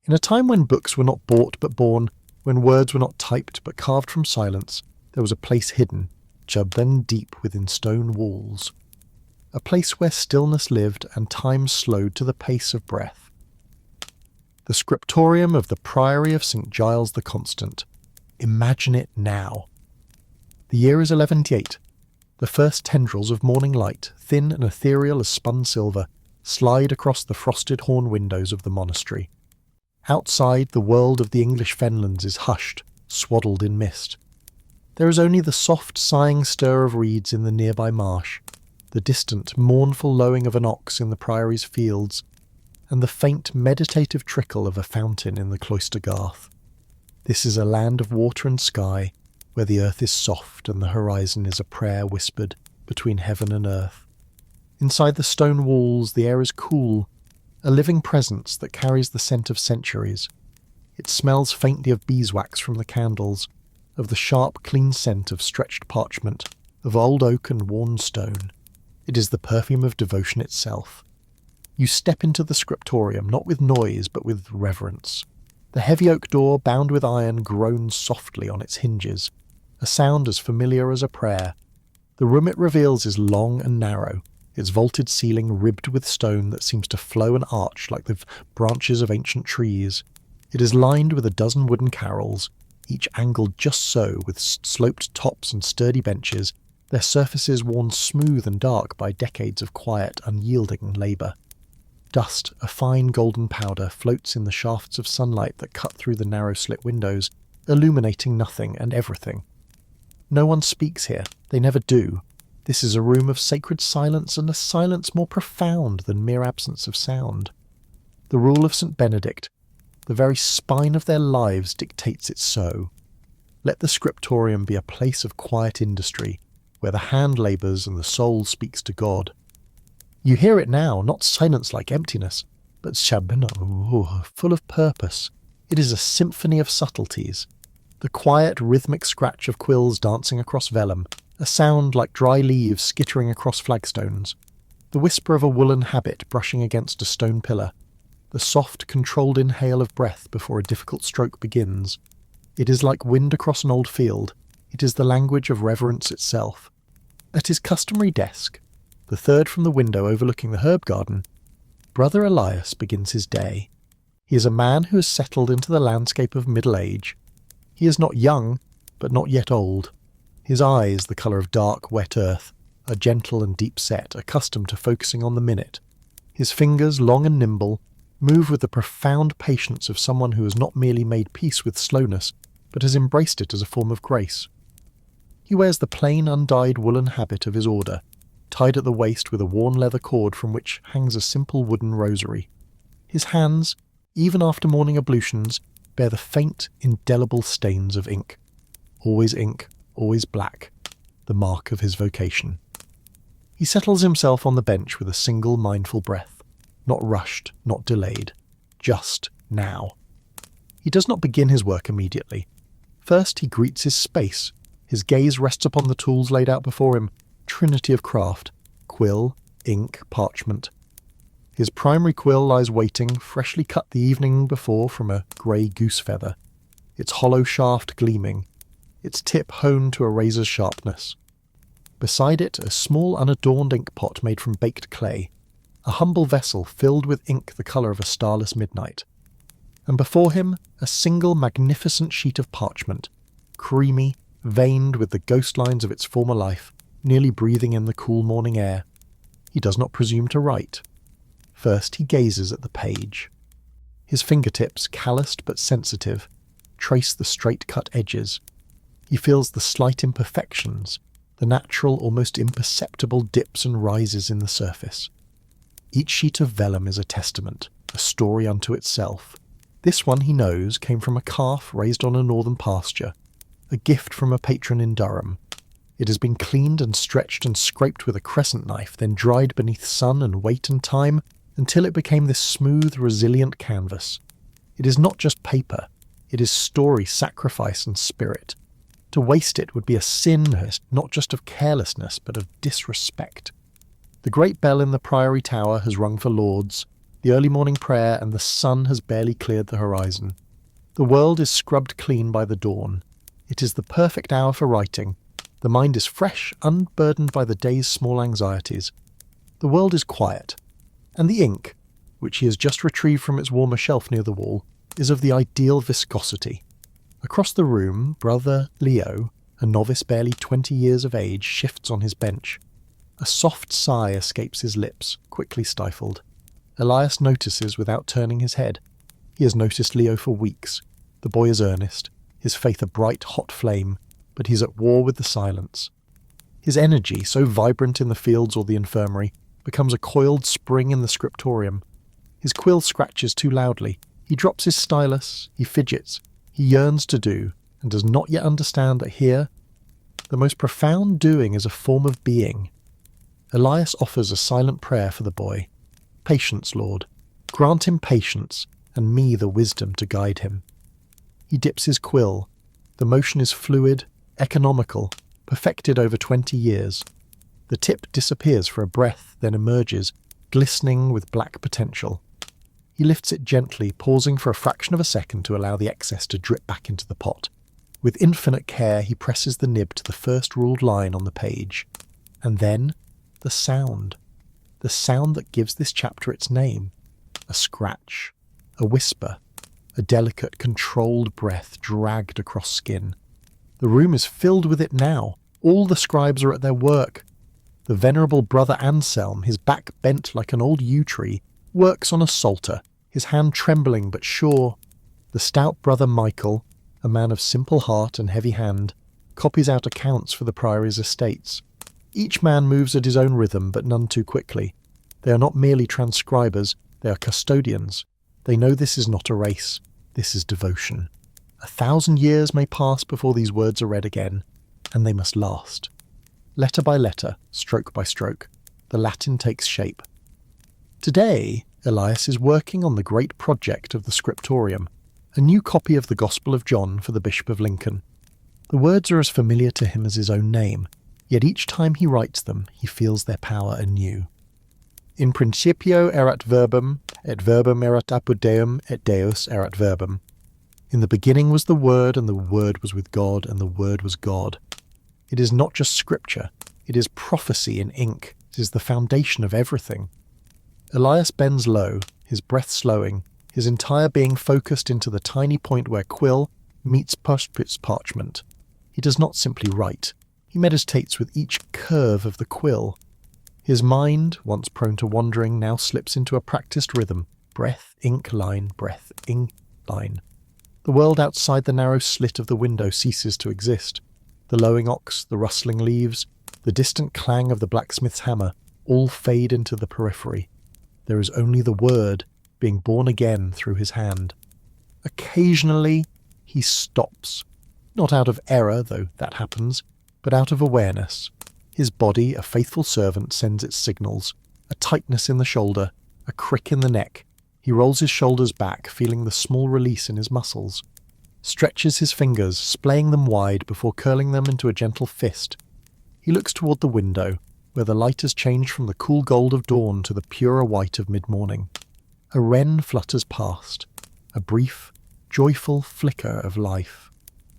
In a time when books were not bought but born, when words were not typed but carved from silence, there was a place hidden, then deep within stone walls. A place where stillness lived and time slowed to the pace of breath. The scriptorium of the Priory of St. Giles the Constant. Imagine it now. The year is 1188. The first tendrils of morning light, thin and ethereal as spun silver, slide across the frosted horn windows of the monastery. Outside, the world of the English fenlands is hushed, swaddled in mist. There is only the soft, sighing stir of reeds in the nearby marsh, the distant, mournful lowing of an ox in the priory's fields, and the faint, meditative trickle of a fountain in the cloister garth. This is a land of water and sky, where the earth is soft and the horizon is a prayer whispered between heaven and earth. Inside the stone walls, the air is cool, a living presence that carries the scent of centuries. It smells faintly of beeswax from the candles, of the sharp, clean scent of stretched parchment, of old oak and worn stone. It is the perfume of devotion itself. You step into the scriptorium, not with noise, but with reverence. The heavy oak door, bound with iron, groans softly on its hinges, a sound as familiar as a prayer. The room it reveals is long and narrow, its vaulted ceiling ribbed with stone that seems to flow and arch like the branches of ancient trees. It is lined with a dozen wooden carrels, each angled just so, with sloped tops and sturdy benches, their surfaces worn smooth and dark by decades of quiet, unyielding labour. Dust, a fine golden powder, floats in the shafts of sunlight that cut through the narrow slit windows, illuminating nothing and everything. No one speaks here. They never do. This is a room of sacred silence, and a silence more profound than mere absence of sound. The rule of St. Benedict, the very spine of their lives, dictates it so. Let the scriptorium be a place of quiet industry, where the hand labours and the soul speaks to God. You hear it now, not silence like emptiness, but shabana, full of purpose. It is a symphony of subtleties. The quiet, rhythmic scratch of quills dancing across vellum, a sound like dry leaves skittering across flagstones, the whisper of a woolen habit brushing against a stone pillar, the soft, controlled inhale of breath before a difficult stroke begins. It is like wind across an old field. It is the language of reverence itself. At his customary desk, the third from the window overlooking the herb garden, Brother Elias begins his day. He is a man who has settled into the landscape of middle age. He is not young, but not yet old. His eyes, the colour of dark, wet earth, are gentle and deep-set, accustomed to focusing on the minute. His fingers, long and nimble, move with the profound patience of someone who has not merely made peace with slowness, but has embraced it as a form of grace. He wears the plain, undyed woolen habit of his order, tied at the waist with a worn leather cord from which hangs a simple wooden rosary. His hands, even after morning ablutions, bear the faint, indelible stains of ink. Always black, the mark of his vocation. He settles himself on the bench with a single mindful breath, not rushed, not delayed, just now. He does not begin his work immediately. First he greets his space. His gaze rests upon the tools laid out before him, trinity of craft, quill, ink, parchment. His primary quill lies waiting, freshly cut the evening before from a grey goose feather, its hollow shaft gleaming, its tip honed to a razor's sharpness. Beside it, a small unadorned ink pot made from baked clay, a humble vessel filled with ink the colour of a starless midnight. And before him, a single magnificent sheet of parchment, creamy, veined with the ghost lines of its former life, nearly breathing in the cool morning air. He does not presume to write. First he gazes at the page. His fingertips, calloused but sensitive, trace the straight-cut edges. He feels the slight imperfections, the natural, almost imperceptible dips and rises in the surface. Each sheet of vellum is a testament, a story unto itself. This one, he knows, came from a calf raised on a northern pasture, a gift from a patron in Durham. It has been cleaned and stretched and scraped with a crescent knife, then dried beneath sun and weight and time, until it became this smooth, resilient canvas. It is not just paper. It is story, sacrifice, and spirit. To waste it would be a sin, not just of carelessness, but of disrespect. The great bell in the priory tower has rung for lauds. the early morning prayer, and the sun has barely cleared the horizon. The world is scrubbed clean by the dawn. It is the perfect hour for writing. The mind is fresh, unburdened by the day's small anxieties. The world is quiet, and the ink, which he has just retrieved from its warmer shelf near the wall, is of the ideal viscosity. Across the room, brother Leo, a novice barely 20 years of age, shifts on his bench. A soft sigh escapes his lips, quickly stifled. Elias notices without turning his head. He has noticed Leo for weeks. The boy is earnest, his faith a bright, hot flame, but he's at war with the silence. His energy, so vibrant in the fields or the infirmary, becomes a coiled spring in the scriptorium. His quill scratches too loudly. He drops his stylus, he fidgets, he yearns to do, and does not yet understand that here, the most profound doing is a form of being. Elias offers a silent prayer for the boy. Patience, Lord. Grant him patience, and me the wisdom to guide him. He dips his quill. The motion is fluid, economical, perfected over 20 years. The tip disappears for a breath, then emerges, glistening with black potential. He lifts it gently, pausing for a fraction of a second to allow the excess to drip back into the pot. With infinite care, he presses the nib to the first ruled line on the page. And then, the sound. The sound that gives this chapter its name. A scratch. A whisper. A delicate, controlled breath dragged across skin. The room is filled with it now. All the scribes are at their work. The venerable brother Anselm, his back bent like an old yew tree, works on a psalter, his hand trembling but sure. The stout brother Michael, a man of simple heart and heavy hand, copies out accounts for the priory's estates. Each man moves at his own rhythm, but none too quickly. They are not merely transcribers, they are custodians. They know this is not a race, this is devotion. 1,000 years may pass before these words are read again, and they must last. Letter by letter, stroke by stroke, the Latin takes shape. Today, Elias is working on the great project of the scriptorium, a new copy of the Gospel of John for the Bishop of Lincoln. The words are as familiar to him as his own name, yet each time he writes them, he feels their power anew. In principio erat verbum, et verbum erat apud Deum, et Deus erat verbum. In the beginning was the Word, and the Word was with God, and the Word was God. It is not just scripture, it is prophecy in ink. It is the foundation of everything. Elias bends low, his breath slowing, his entire being focused into the tiny point where quill meets parchment. He does not simply write. He meditates with each curve of the quill. His mind, once prone to wandering, now slips into a practiced rhythm. Breath, ink, line, breath, ink, line. The world outside the narrow slit of the window ceases to exist. The lowing ox, the rustling leaves, the distant clang of the blacksmith's hammer, all fade into the periphery. There is only the word being born again through his hand. Occasionally, he stops. Not out of error, though that happens, but out of awareness. His body, a faithful servant, sends its signals. A tightness in the shoulder, a crick in the neck. He rolls his shoulders back, feeling the small release in his muscles. Stretches his fingers, splaying them wide before curling them into a gentle fist. He looks toward the window, where the light has changed from the cool gold of dawn to the purer white of mid-morning. A wren flutters past, a brief, joyful flicker of life.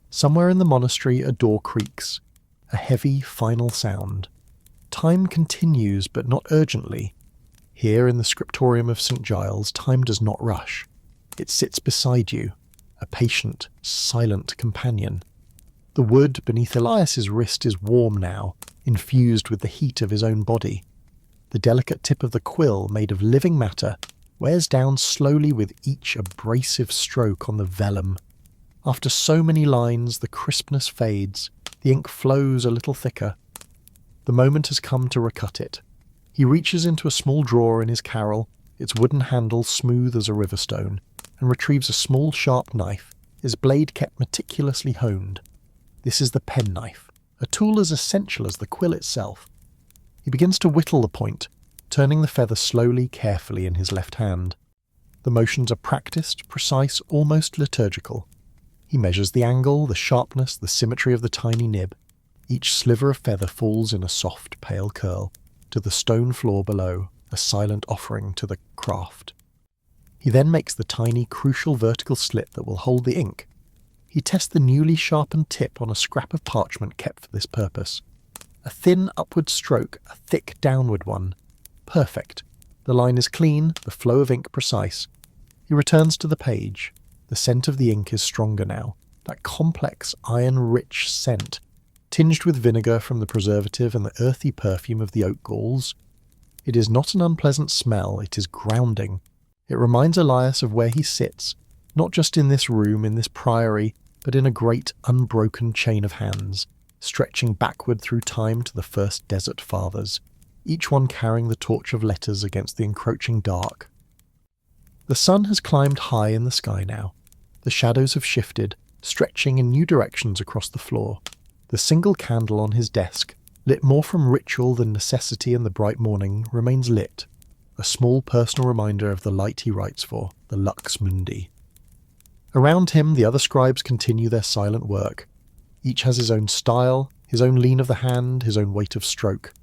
Somewhere in the monastery a door creaks, a heavy, final sound. Time continues, but not urgently. Here in the scriptorium of St. Giles, time does not rush. It sits beside you, a patient, silent companion. The wood beneath Elias's wrist is warm now, infused with the heat of his own body. The delicate tip of the quill, made of living matter, wears down slowly with each abrasive stroke on the vellum. After so many lines, the crispness fades, the ink flows a little thicker. The moment has come to recut it. He reaches into a small drawer in his carrel, its wooden handle smooth as a river stone, and retrieves a small sharp knife, his blade kept meticulously honed. This is the penknife, a tool as essential as the quill itself. He begins to whittle the point, turning the feather slowly, carefully in his left hand. The motions are practiced, precise, almost liturgical. He measures the angle, the sharpness, the symmetry of the tiny nib. Each sliver of feather falls in a soft, pale curl, to the stone floor below, a silent offering to the craft. He then makes the tiny, crucial vertical slit that will hold the ink. He tests the newly sharpened tip on a scrap of parchment kept for this purpose. A thin upward stroke, a thick downward one. Perfect. The line is clean, the flow of ink precise. He returns to the page. The scent of the ink is stronger now. That complex, iron-rich scent, tinged with vinegar from the preservative and the earthy perfume of the oak galls. It is not an unpleasant smell, it is grounding. It reminds Elias of where he sits, not just in this room, in this priory, but in a great unbroken chain of hands, stretching backward through time to the first desert fathers, each one carrying the torch of letters against the encroaching dark. The sun has climbed high in the sky now. The shadows have shifted, stretching in new directions across the floor. The single candle on his desk, lit more from ritual than necessity in the bright morning, remains lit, a small personal reminder of the light he writes for, the lux mundi. Around him, the other scribes continue their silent work. Each has his own style, his own lean of the hand, his own weight of stroke.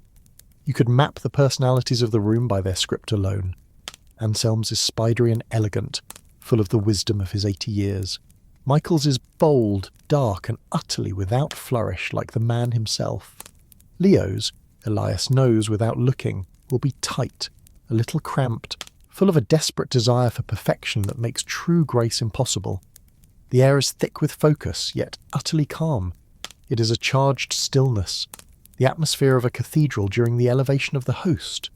You could map the personalities of the room by their script alone. Anselm's is spidery and elegant, full of the wisdom of his 80 years. Michael's is bold, dark, and utterly without flourish, like the man himself. Leo's, Elias knows without looking, will be tight, a little cramped, full of a desperate desire for perfection that makes true grace impossible. The air is thick with focus, yet utterly calm. It is a charged stillness, the atmosphere of a cathedral during the elevation of the host.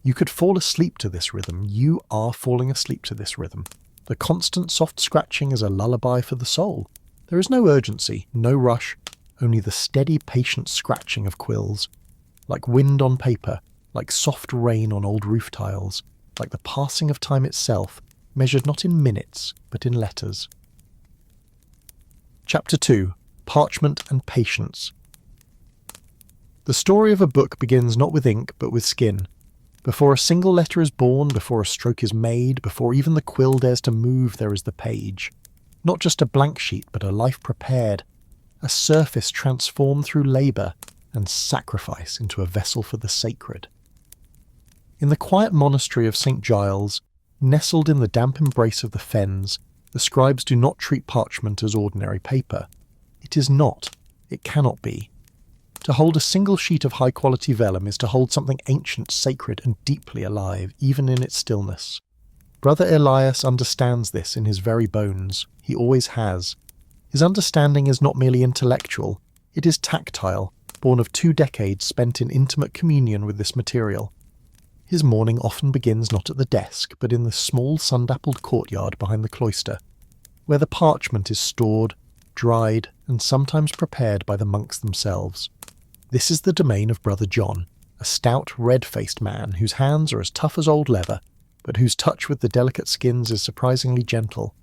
You could fall asleep to this rhythm. You are falling asleep to this rhythm. The constant soft scratching is a lullaby for the soul. There is no urgency, no rush, only the steady, patient scratching of quills. Like wind on paper, like soft rain on old roof tiles, like the passing of time itself, measured not in minutes, but in letters. Chapter 2. Parchment and Patience. The story of a book begins not with ink, but with skin. Before a single letter is born, before a stroke is made, before even the quill dares to move, there is the page. Not just a blank sheet, but a life prepared, a surface transformed through labour and sacrifice into a vessel for the sacred. In the quiet monastery of St. Giles, nestled in the damp embrace of the fens, the scribes do not treat parchment as ordinary paper. It is not. It cannot be. To hold a single sheet of high-quality vellum is to hold something ancient, sacred, and deeply alive, even in its stillness. Brother Elias understands this in his very bones. He always has. His understanding is not merely intellectual. It is tactile, born of 2 decades spent in intimate communion with this material. His morning often begins not at the desk, but in the small sun-dappled courtyard behind the cloister, where the parchment is stored, dried, and sometimes prepared by the monks themselves. This is the domain of Brother John, a stout, red-faced man whose hands are as tough as old leather, but whose touch with the delicate skins is surprisingly gentle.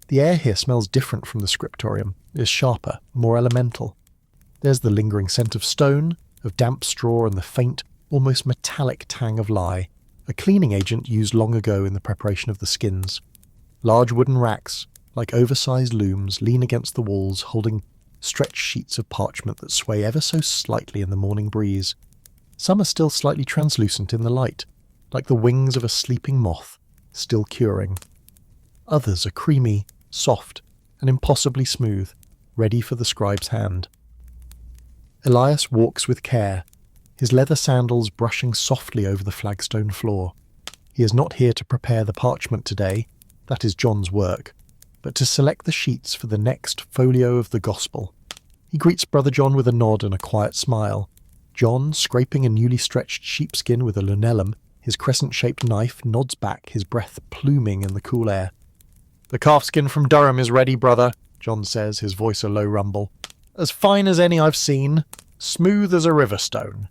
The air here smells different from the scriptorium, is sharper, more elemental. There's the lingering scent of stone, of damp straw, and the faint, almost metallic tang of lye, a cleaning agent used long ago in the preparation of the skins. Large wooden racks, like oversized looms, lean against the walls, holding stretched sheets of parchment that sway ever so slightly in the morning breeze. Some are still slightly translucent in the light, like the wings of a sleeping moth, still curing. Others are creamy, soft, and impossibly smooth, ready for the scribe's hand. Elias walks with care, his leather sandals brushing softly over the flagstone floor. He is not here to prepare the parchment today, that is John's work, but to select the sheets for the next folio of the Gospel. He greets Brother John with a nod and a quiet smile. John, scraping a newly stretched sheepskin with a lunellum, his crescent-shaped knife, nods back, his breath pluming in the cool air. "The calfskin from Durham is ready, brother," John says, his voice a low rumble. "As fine as any I've seen, smooth as a river stone."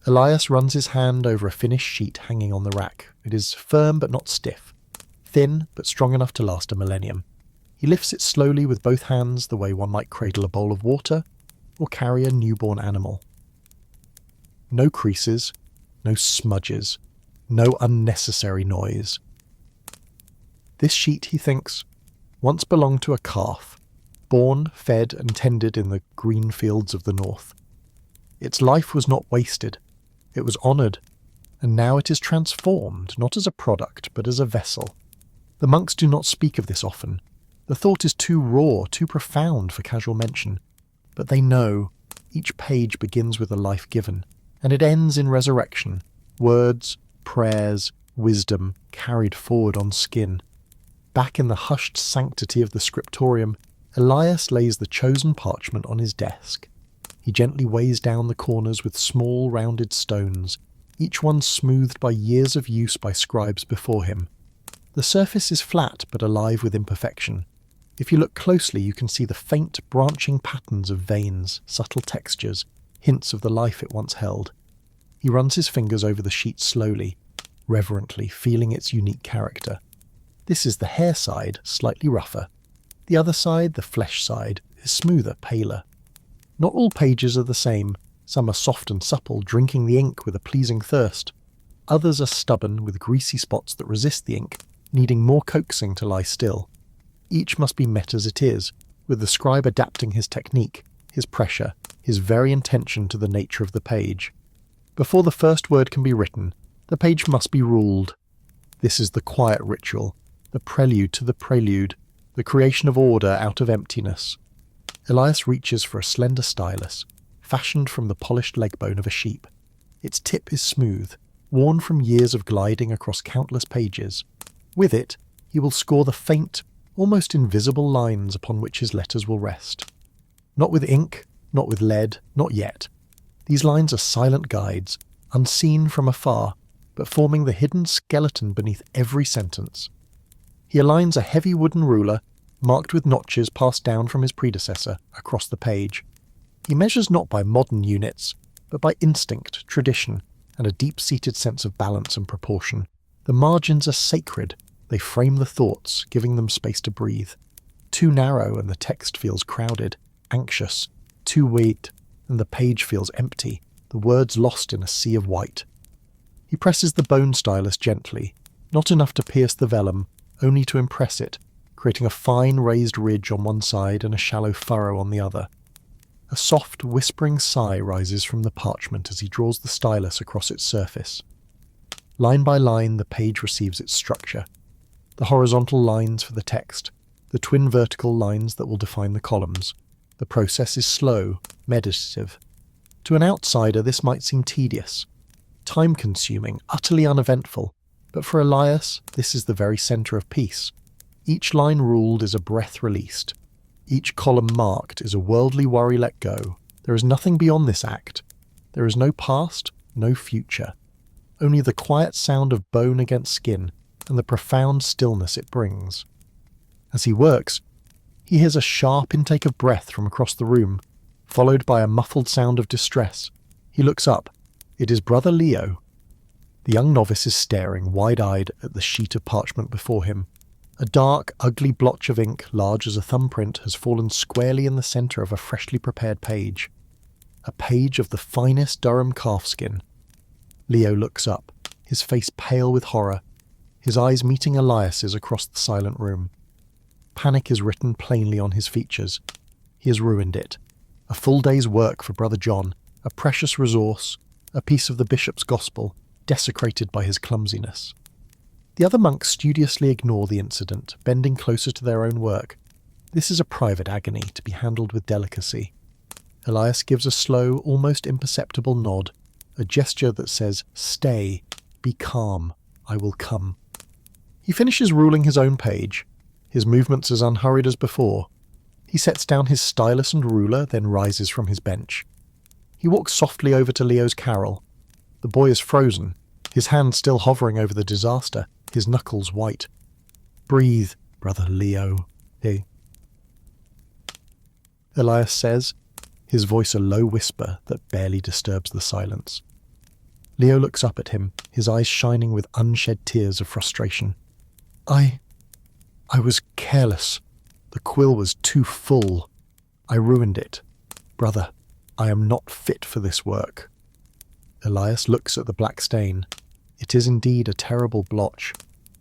Elias runs his hand over a finished sheet hanging on the rack. It is firm but not stiff, thin but strong enough to last a millennium. He lifts it slowly with both hands, the way one might cradle a bowl of water or carry a newborn animal. No creases, no smudges, no unnecessary noise. This sheet, he thinks, once belonged to a calf, born, fed, and tended in the green fields of the north. Its life was not wasted. It was honoured, and now it is transformed, not as a product, but as a vessel, The monks do not speak of this often. The thought is too raw, too profound for casual mention. But they know each page begins with a life given, and it ends in resurrection, words, prayers, wisdom carried forward on skin. Back in the hushed sanctity of the scriptorium, Elias lays the chosen parchment on his desk. He gently weighs down the corners with small rounded stones, each one smoothed by years of use by scribes before him. The surface is flat but alive with imperfection. If you look closely, you can see the faint, branching patterns of veins, subtle textures, hints of the life it once held. He runs his fingers over the sheet slowly, reverently, feeling its unique character. This is the hair side, slightly rougher. The other side, the flesh side, is smoother, paler. Not all pages are the same. Some are soft and supple, drinking the ink with a pleasing thirst. Others are stubborn, with greasy spots that resist the ink, needing more coaxing to lie still. Each must be met as it is, with the scribe adapting his technique, his pressure, his very intention to the nature of the page. Before the first word can be written, the page must be ruled. This is the quiet ritual, the prelude to the prelude, the creation of order out of emptiness. Elias reaches for a slender stylus, fashioned from the polished leg bone of a sheep. Its tip is smooth, worn from years of gliding across countless pages. With it, he will score the faint, almost invisible lines upon which his letters will rest. Not with ink, not with lead, not yet. These lines are silent guides, unseen from afar, but forming the hidden skeleton beneath every sentence. He aligns a heavy wooden ruler, marked with notches passed down from his predecessor, across the page. He measures not by modern units, but by instinct, tradition, and a deep-seated sense of balance and proportion. The margins are sacred. They frame the thoughts, giving them space to breathe. Too narrow and the text feels crowded, anxious. Too wide and the page feels empty, the words lost in a sea of white. He presses the bone stylus gently, not enough to pierce the vellum, only to impress it, creating a fine raised ridge on one side and a shallow furrow on the other. A soft, whispering sigh rises from the parchment as he draws the stylus across its surface. Line by line, the page receives its structure. The horizontal lines for the text, the twin vertical lines that will define the columns. The process is slow, meditative. To an outsider, this might seem tedious, time-consuming, utterly uneventful, but for Elias, this is the very centre of peace. Each line ruled is a breath released. Each column marked is a worldly worry let go. There is nothing beyond this act. There is no past, no future. Only the quiet sound of bone against skin and the profound stillness it brings. As he works, he hears a sharp intake of breath from across the room, followed by a muffled sound of distress. He looks up. It is Brother Leo. The young novice is staring, wide-eyed, at the sheet of parchment before him. A dark, ugly blotch of ink, large as a thumbprint, has fallen squarely in the centre of a freshly prepared page. A page of the finest Durham calfskin. Leo looks up, his face pale with horror, his eyes meeting Elias's across the silent room. Panic is written plainly on his features. He has ruined it. A full day's work for Brother John, a precious resource, a piece of the bishop's gospel, desecrated by his clumsiness. The other monks studiously ignore the incident, bending closer to their own work. This is a private agony to be handled with delicacy. Elias gives a slow, almost imperceptible nod, a gesture that says, "Stay, be calm, I will come." He finishes ruling his own page, his movements as unhurried as before. He sets down his stylus and ruler, then rises from his bench. He walks softly over to Leo's carrel. The boy is frozen, his hand still hovering over the disaster, his knuckles white. "Breathe, Brother Leo," Elias says, his voice a low whisper that barely disturbs the silence. Leo looks up at him, his eyes shining with unshed tears of frustration. I was careless. The quill was too full. I ruined it. Brother, I am not fit for this work." Elias looks at the black stain. It is indeed a terrible blotch,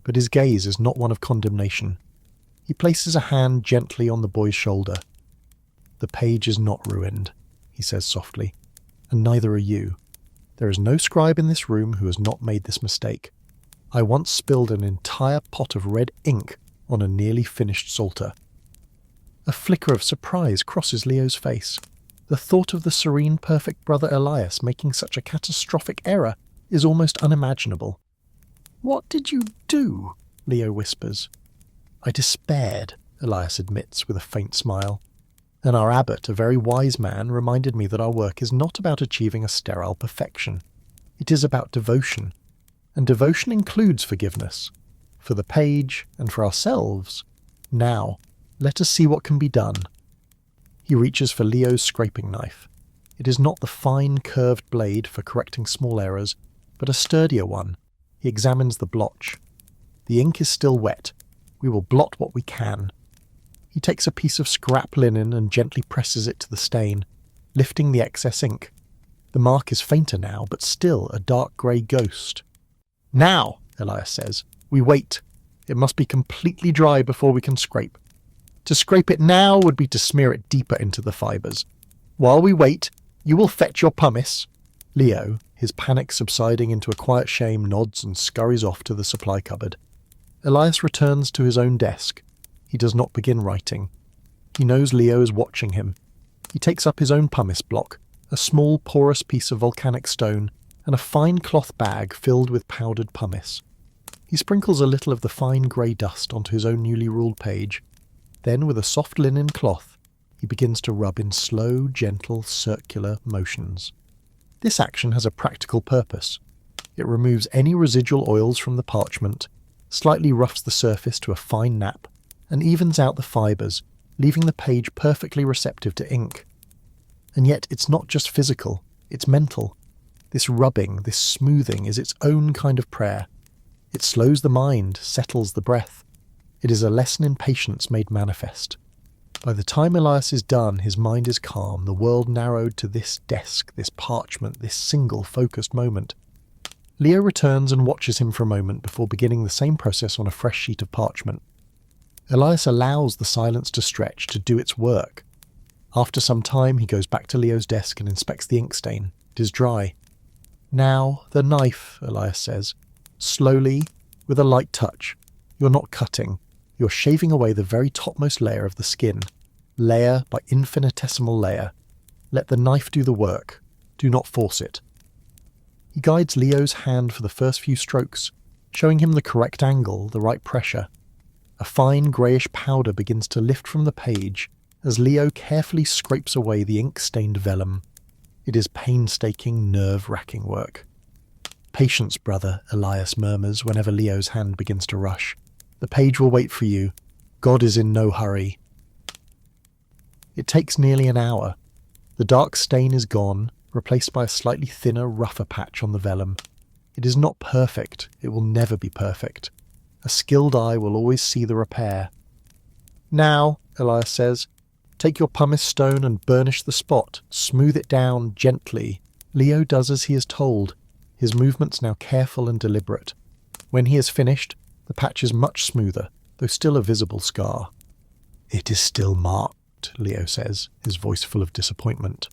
but his gaze is not one of condemnation. He places a hand gently on the boy's shoulder. "The page is not ruined," he says softly, "and neither are you. There is no scribe in this room who has not made this mistake. I once spilled an entire pot of red ink on a nearly finished psalter. A flicker of surprise crosses Leo's face. The thought of the serene, perfect brother Elias making such a catastrophic error is almost unimaginable. "What did you do?" Leo whispers. "I despaired," Elias admits with a faint smile. And our abbot, a very wise man, reminded me that our work is not about achieving a sterile perfection. It is about devotion. And devotion includes forgiveness. For the page and for ourselves. Now, let us see what can be done. He reaches for Leo's scraping knife. It is not the fine, curved blade for correcting small errors, but a sturdier one. He examines the blotch. The ink is still wet. We will blot what we can. He takes a piece of scrap linen and gently presses it to the stain, lifting the excess ink. The mark is fainter now, but still a dark grey ghost. "Now," Elias says, "we wait. It must be completely dry before we can scrape. To scrape it now would be to smear it deeper into the fibres. While we wait, you will fetch your pumice." Leo, his panic subsiding into a quiet shame, nods and scurries off to the supply cupboard. Elias returns to his own desk. He does not begin writing. He knows Leo is watching him. He takes up his own pumice block, a small porous piece of volcanic stone, and a fine cloth bag filled with powdered pumice. He sprinkles a little of the fine grey dust onto his own newly ruled page. Then, with a soft linen cloth, he begins to rub in slow, gentle, circular motions. This action has a practical purpose. It removes any residual oils from the parchment, slightly roughs the surface to a fine nap, and evens out the fibres, leaving the page perfectly receptive to ink. And yet it's not just physical, it's mental. This rubbing, this smoothing is its own kind of prayer. It slows the mind, settles the breath. It is a lesson in patience made manifest. By the time Elias is done, his mind is calm, the world narrowed to this desk, this parchment, this single focused moment. Leo returns and watches him for a moment before beginning the same process on a fresh sheet of parchment. Elias allows the silence to stretch, to do its work. After some time, he goes back to Leo's desk and inspects the ink stain. It is dry. "Now, the knife," Elias says. "Slowly, with a light touch. You're not cutting. You're shaving away the very topmost layer of the skin. Layer by infinitesimal layer. Let the knife do the work. Do not force it." He guides Leo's hand for the first few strokes, showing him the correct angle, the right pressure. A fine greyish powder begins to lift from the page as Leo carefully scrapes away the ink-stained vellum. It is painstaking, nerve-wracking work. "Patience, brother," Elias murmurs whenever Leo's hand begins to rush. "The page will wait for you. God is in no hurry." It takes nearly an hour. The dark stain is gone, replaced by a slightly thinner, rougher patch on the vellum. It is not perfect. It will never be perfect. A skilled eye will always see the repair. "Now," Elias says, "take your pumice stone and burnish the spot. Smooth it down gently." Leo does as he is told, his movements now careful and deliberate. When he has finished, the patch is much smoother, though still a visible scar. "It is still marked," Leo says, his voice full of disappointment.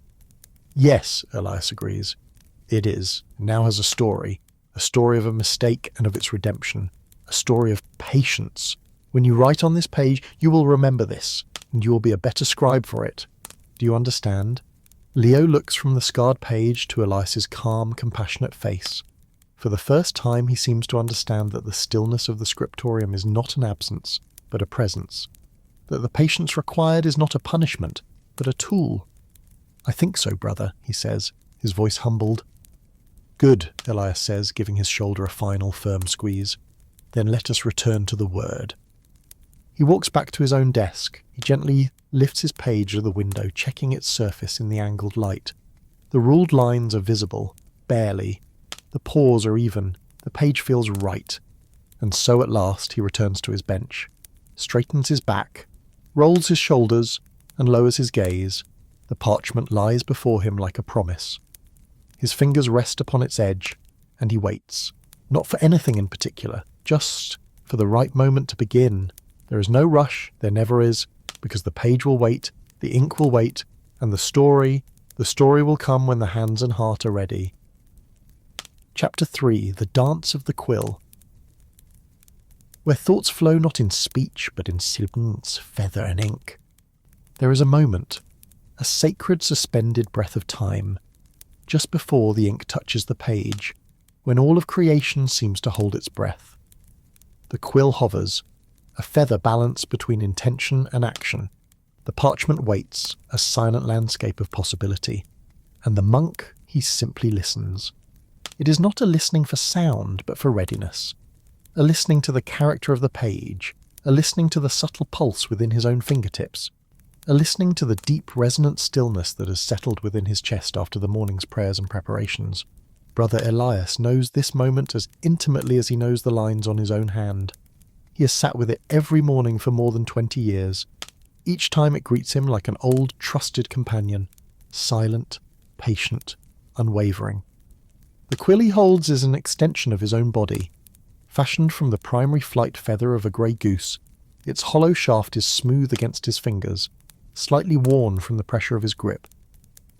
"Yes," Elias agrees. "It is. It now has a story of a mistake and of its redemption. A story of patience. When you write on this page, you will remember this, and you will be a better scribe for it. Do you understand?" Leo looks from the scarred page to Elias's calm, compassionate face. For the first time he seems to understand that the stillness of the scriptorium is not an absence, but a presence. That the patience required is not a punishment, but a tool. "I think so, brother," he says, his voice humbled. "Good," Elias says, giving his shoulder a final firm squeeze. "Then let us return to the word." He walks back to his own desk. He gently lifts his page to the window, checking its surface in the angled light. The ruled lines are visible, barely. The pores are even. The page feels right. And so at last he returns to his bench, straightens his back, rolls his shoulders, and lowers his gaze. The parchment lies before him like a promise. His fingers rest upon its edge, and he waits. Not for anything in particular, just for the right moment to begin. There is no rush, there never is, because the page will wait, the ink will wait, and the story will come when the hands and heart are ready. Chapter 3. The Dance of the Quill. where thoughts flow not in speech but in silence, feather and ink. There is a moment, a sacred suspended breath of time, just before the ink touches the page, when all of creation seems to hold its breath. The quill hovers, a feather balanced between intention and action. The parchment waits, a silent landscape of possibility. And the monk, he simply listens. It is not a listening for sound, but for readiness. A listening to the character of the page, a listening to the subtle pulse within his own fingertips, a listening to the deep resonant stillness that has settled within his chest after the morning's prayers and preparations. Brother Elias knows this moment as intimately as he knows the lines on his own hand. He has sat with it every morning for more than 20 years. Each time it greets him like an old, trusted companion, silent, patient, unwavering. The quill he holds is an extension of his own body. Fashioned from the primary flight feather of a grey goose, its hollow shaft is smooth against his fingers, slightly worn from the pressure of his grip.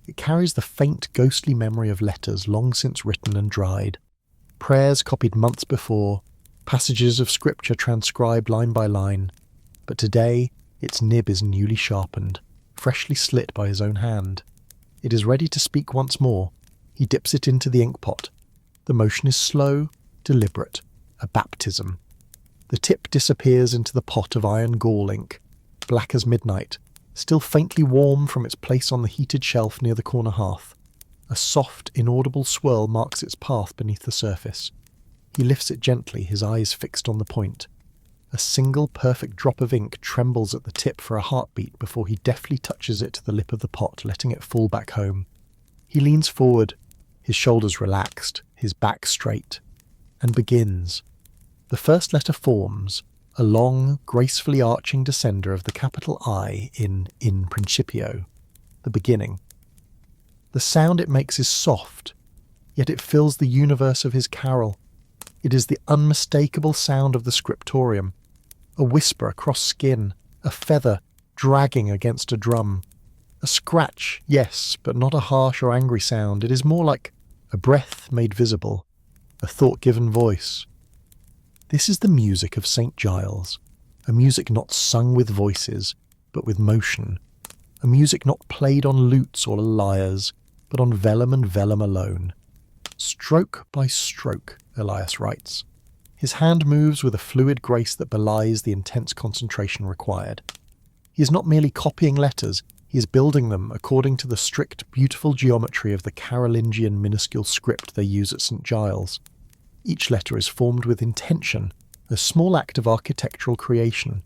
It carries the faint, ghostly memory of letters long since written and dried, prayers copied months before, passages of scripture transcribed line by line, but today its nib is newly sharpened, freshly slit by his own hand. It is ready to speak once more. He dips it into the ink pot. The motion is slow, deliberate, a baptism. The tip disappears into the pot of iron gall ink, black as midnight, still faintly warm from its place on the heated shelf near the corner hearth. A soft, inaudible swirl marks its path beneath the surface. He lifts it gently, his eyes fixed on the point. A single perfect drop of ink trembles at the tip for a heartbeat before he deftly touches it to the lip of the pot, letting it fall back home. He leans forward, his shoulders relaxed, his back straight, and begins. The first letter forms, a long, gracefully arching descender of the capital I in principio, the beginning. The sound it makes is soft, yet it fills the universe of his carol. It is the unmistakable sound of the scriptorium, a whisper across skin, a feather dragging against a drum. A scratch, yes, but not a harsh or angry sound. It is more like a breath made visible, a thought given voice. This is the music of St. Giles, a music not sung with voices, but with motion, a music not played on lutes or lyres, but on vellum and vellum alone. Stroke by stroke, Elias writes. His hand moves with a fluid grace that belies the intense concentration required. He is not merely copying letters, he is building them according to the strict, beautiful geometry of the Carolingian minuscule script they use at St. Giles. Each letter is formed with intention, a small act of architectural creation.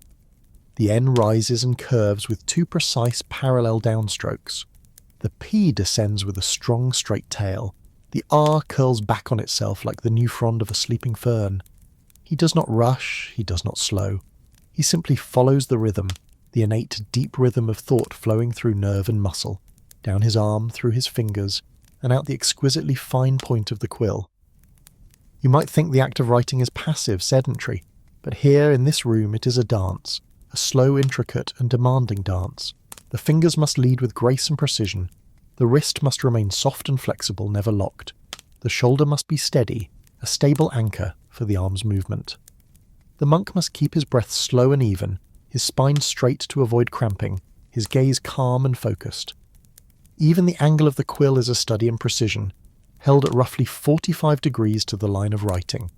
The N rises and curves with two precise parallel downstrokes. The P descends with a strong straight tail. The R curls back on itself like the new frond of a sleeping fern. He does not rush, he does not slow. He simply follows the rhythm, the innate deep rhythm of thought flowing through nerve and muscle, down his arm, through his fingers, and out the exquisitely fine point of the quill. You might think the act of writing is passive, sedentary, but here in this room it is a dance, a slow, intricate and demanding dance. The fingers must lead with grace and precision. The wrist must remain soft and flexible, never locked. The shoulder must be steady, a stable anchor for the arm's movement. The monk must keep his breath slow and even, his spine straight to avoid cramping, his gaze calm and focused. Even the angle of the quill is a study in precision, held at roughly 45 degrees to the line of writing.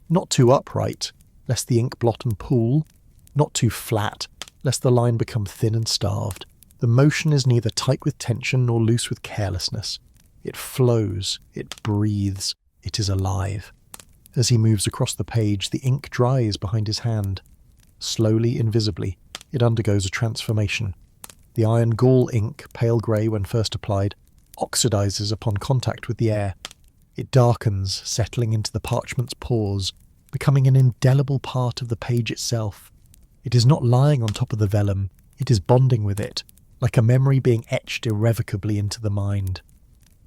Not too upright, lest the ink blot and pool, not too flat, lest the line become thin and starved. The motion is neither tight with tension nor loose with carelessness. It flows, it breathes, it is alive. As he moves across the page, the ink dries behind his hand. Slowly, invisibly, it undergoes a transformation. The iron gall ink, pale grey when first applied, oxidizes upon contact with the air. It darkens, settling into the parchment's pores, becoming an indelible part of the page itself. It is not lying on top of the vellum, it is bonding with it, like a memory being etched irrevocably into the mind.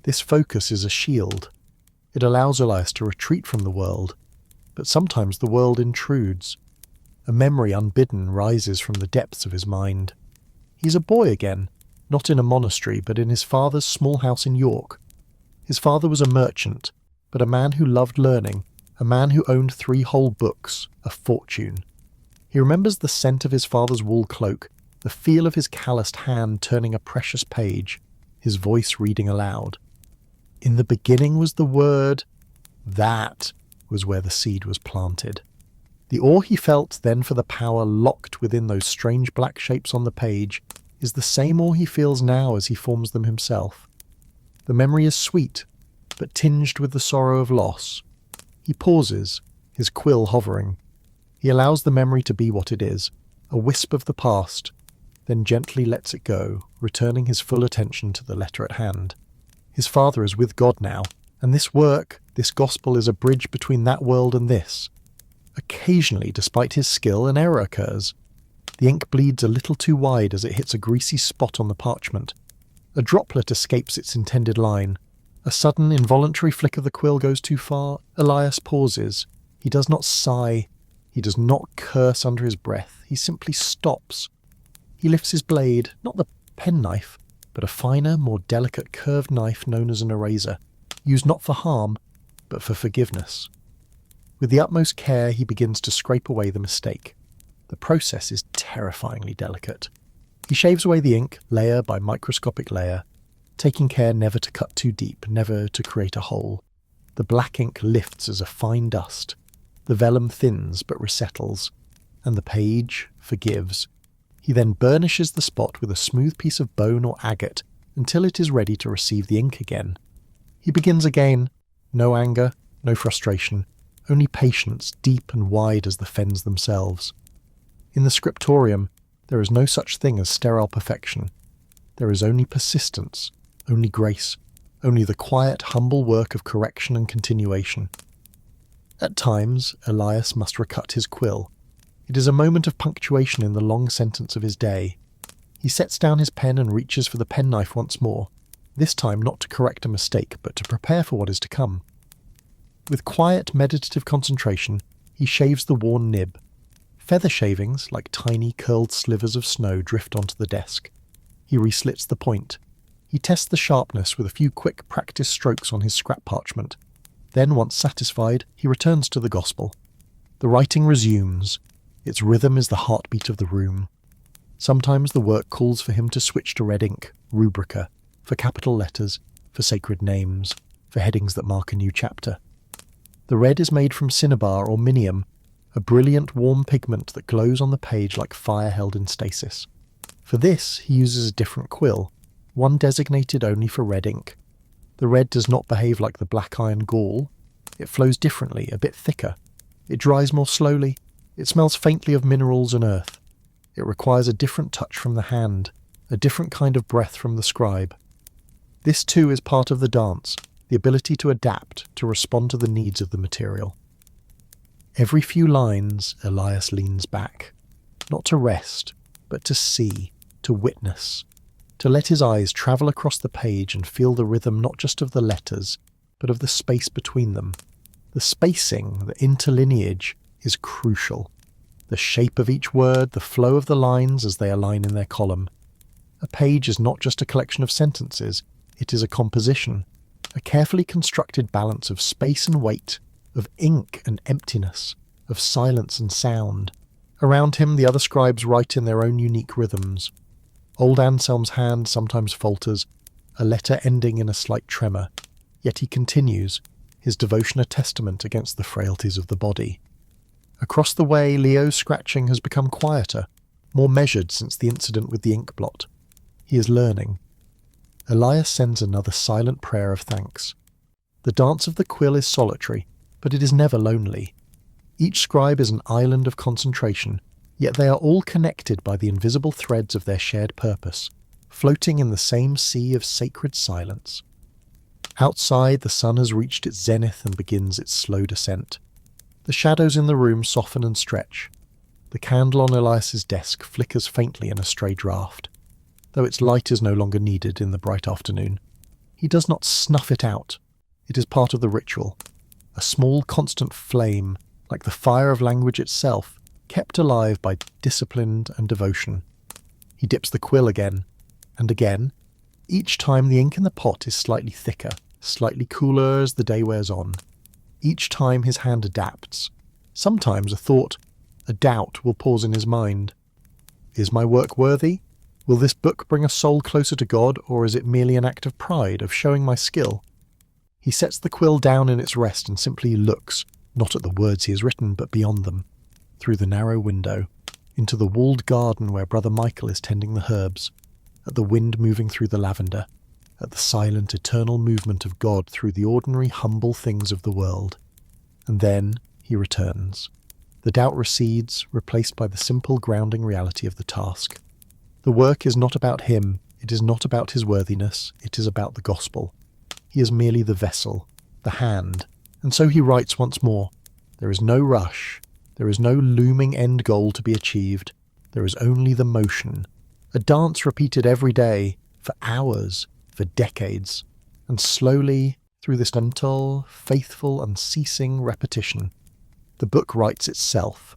This focus is a shield. It allows Elias to retreat from the world, but sometimes the world intrudes. A memory unbidden rises from the depths of his mind. He's a boy again, not in a monastery, but in his father's small house in York. His father was a merchant, but a man who loved learning, a a man who owned 3 whole books, a fortune. He remembers the scent of his father's wool cloak, the feel of his calloused hand turning a precious page, his voice reading aloud. In the beginning was the Word. That was where the seed was planted. The awe he felt then for the power locked within those strange black shapes on the page is the same awe he feels now as he forms them himself. The memory is sweet, but tinged with the sorrow of loss. He pauses, his quill hovering. He allows the memory to be what it is, a wisp of the past, then gently lets it go, returning his full attention to the letter at hand. His father is with God now, and this work, this gospel, is a bridge between that world and this. Occasionally, despite his skill, an error occurs. The ink bleeds a little too wide as it hits a greasy spot on the parchment. A droplet escapes its intended line. A sudden, involuntary flick of the quill goes too far. Elias pauses. He does not sigh. He does not curse under his breath. He simply stops. He lifts his blade, not the penknife, but a finer, more delicate curved knife known as an eraser, used not for harm, but for forgiveness. With the utmost care, he begins to scrape away the mistake. The process is terrifyingly delicate. He shaves away the ink, layer by microscopic layer, taking care never to cut too deep, never to create a hole. The black ink lifts as a fine dust. The vellum thins but resettles, and the page forgives. He then burnishes the spot with a smooth piece of bone or agate until it is ready to receive the ink again. He begins again. No anger, no frustration, only patience deep and wide as the fens themselves. In the scriptorium, there is no such thing as sterile perfection. There is only persistence, only grace, only the quiet, humble work of correction and continuation. At times, Elias must recut his quill. It is a moment of punctuation in the long sentence of his day. He sets down his pen and reaches for the penknife once more, this time not to correct a mistake, but to prepare for what is to come. With quiet, meditative concentration, he shaves the worn nib. Feather shavings, like tiny, curled slivers of snow, drift onto the desk. He reslits the point. He tests the sharpness with a few quick practice strokes on his scrap parchment. Then, once satisfied, he returns to the gospel. The writing resumes. Its rhythm is the heartbeat of the room. Sometimes the work calls for him to switch to red ink, rubrica, for capital letters, for sacred names, for headings that mark a new chapter. The red is made from cinnabar or minium, a brilliant warm pigment that glows on the page like fire held in stasis. For this, he uses a different quill, one designated only for red ink. The red does not behave like the black iron gall. It flows differently, a bit thicker. It dries more slowly. It smells faintly of minerals and earth. It requires a different touch from the hand, a different kind of breath from the scribe. This too is part of the dance, the ability to adapt, to respond to the needs of the material. Every few lines, Elias leans back, not to rest, but to see, to witness, to let his eyes travel across the page and feel the rhythm not just of the letters, but of the space between them. The spacing, the interlineage, is crucial. The shape of each word, the flow of the lines as they align in their column. A page is not just a collection of sentences, it is a composition, a carefully constructed balance of space and weight, of ink and emptiness, of silence and sound. Around him the other scribes write in their own unique rhythms. Old Anselm's hand sometimes falters, a letter ending in a slight tremor, yet he continues, his devotion a testament against the frailties of the body. Across the way, Leo's scratching has become quieter, more measured since the incident with the ink blot. He is learning. Elias sends another silent prayer of thanks. The dance of the quill is solitary, but it is never lonely. Each scribe is an island of concentration, yet they are all connected by the invisible threads of their shared purpose, floating in the same sea of sacred silence. Outside, the sun has reached its zenith and begins its slow descent. The shadows in the room soften and stretch. The candle on Elias's desk flickers faintly in a stray draught, though its light is no longer needed in the bright afternoon. He does not snuff it out. It is part of the ritual, a small constant flame, like the fire of language itself, kept alive by discipline and devotion. He dips the quill again, and again. Each time the ink in the pot is slightly thicker, slightly cooler as the day wears on. Each time his hand adapts. Sometimes a thought, a doubt will pause in his mind. Is my work worthy? Will this book bring a soul closer to God, or is it merely an act of pride, of showing my skill? He sets the quill down in its rest and simply looks, not at the words he has written, but beyond them, through the narrow window, into the walled garden where Brother Michael is tending the herbs, at the wind moving through the lavender, at the silent, eternal movement of God through the ordinary, humble things of the world. And then he returns. The doubt recedes, replaced by the simple, grounding reality of the task. The work is not about him, it is not about his worthiness, it is about the gospel. He is merely the vessel, the hand, and so he writes once more. There is no rush, there is no looming end goal to be achieved, there is only the motion, a dance repeated every day, for hours, for decades, and slowly, through this gentle, faithful, unceasing repetition, the book writes itself.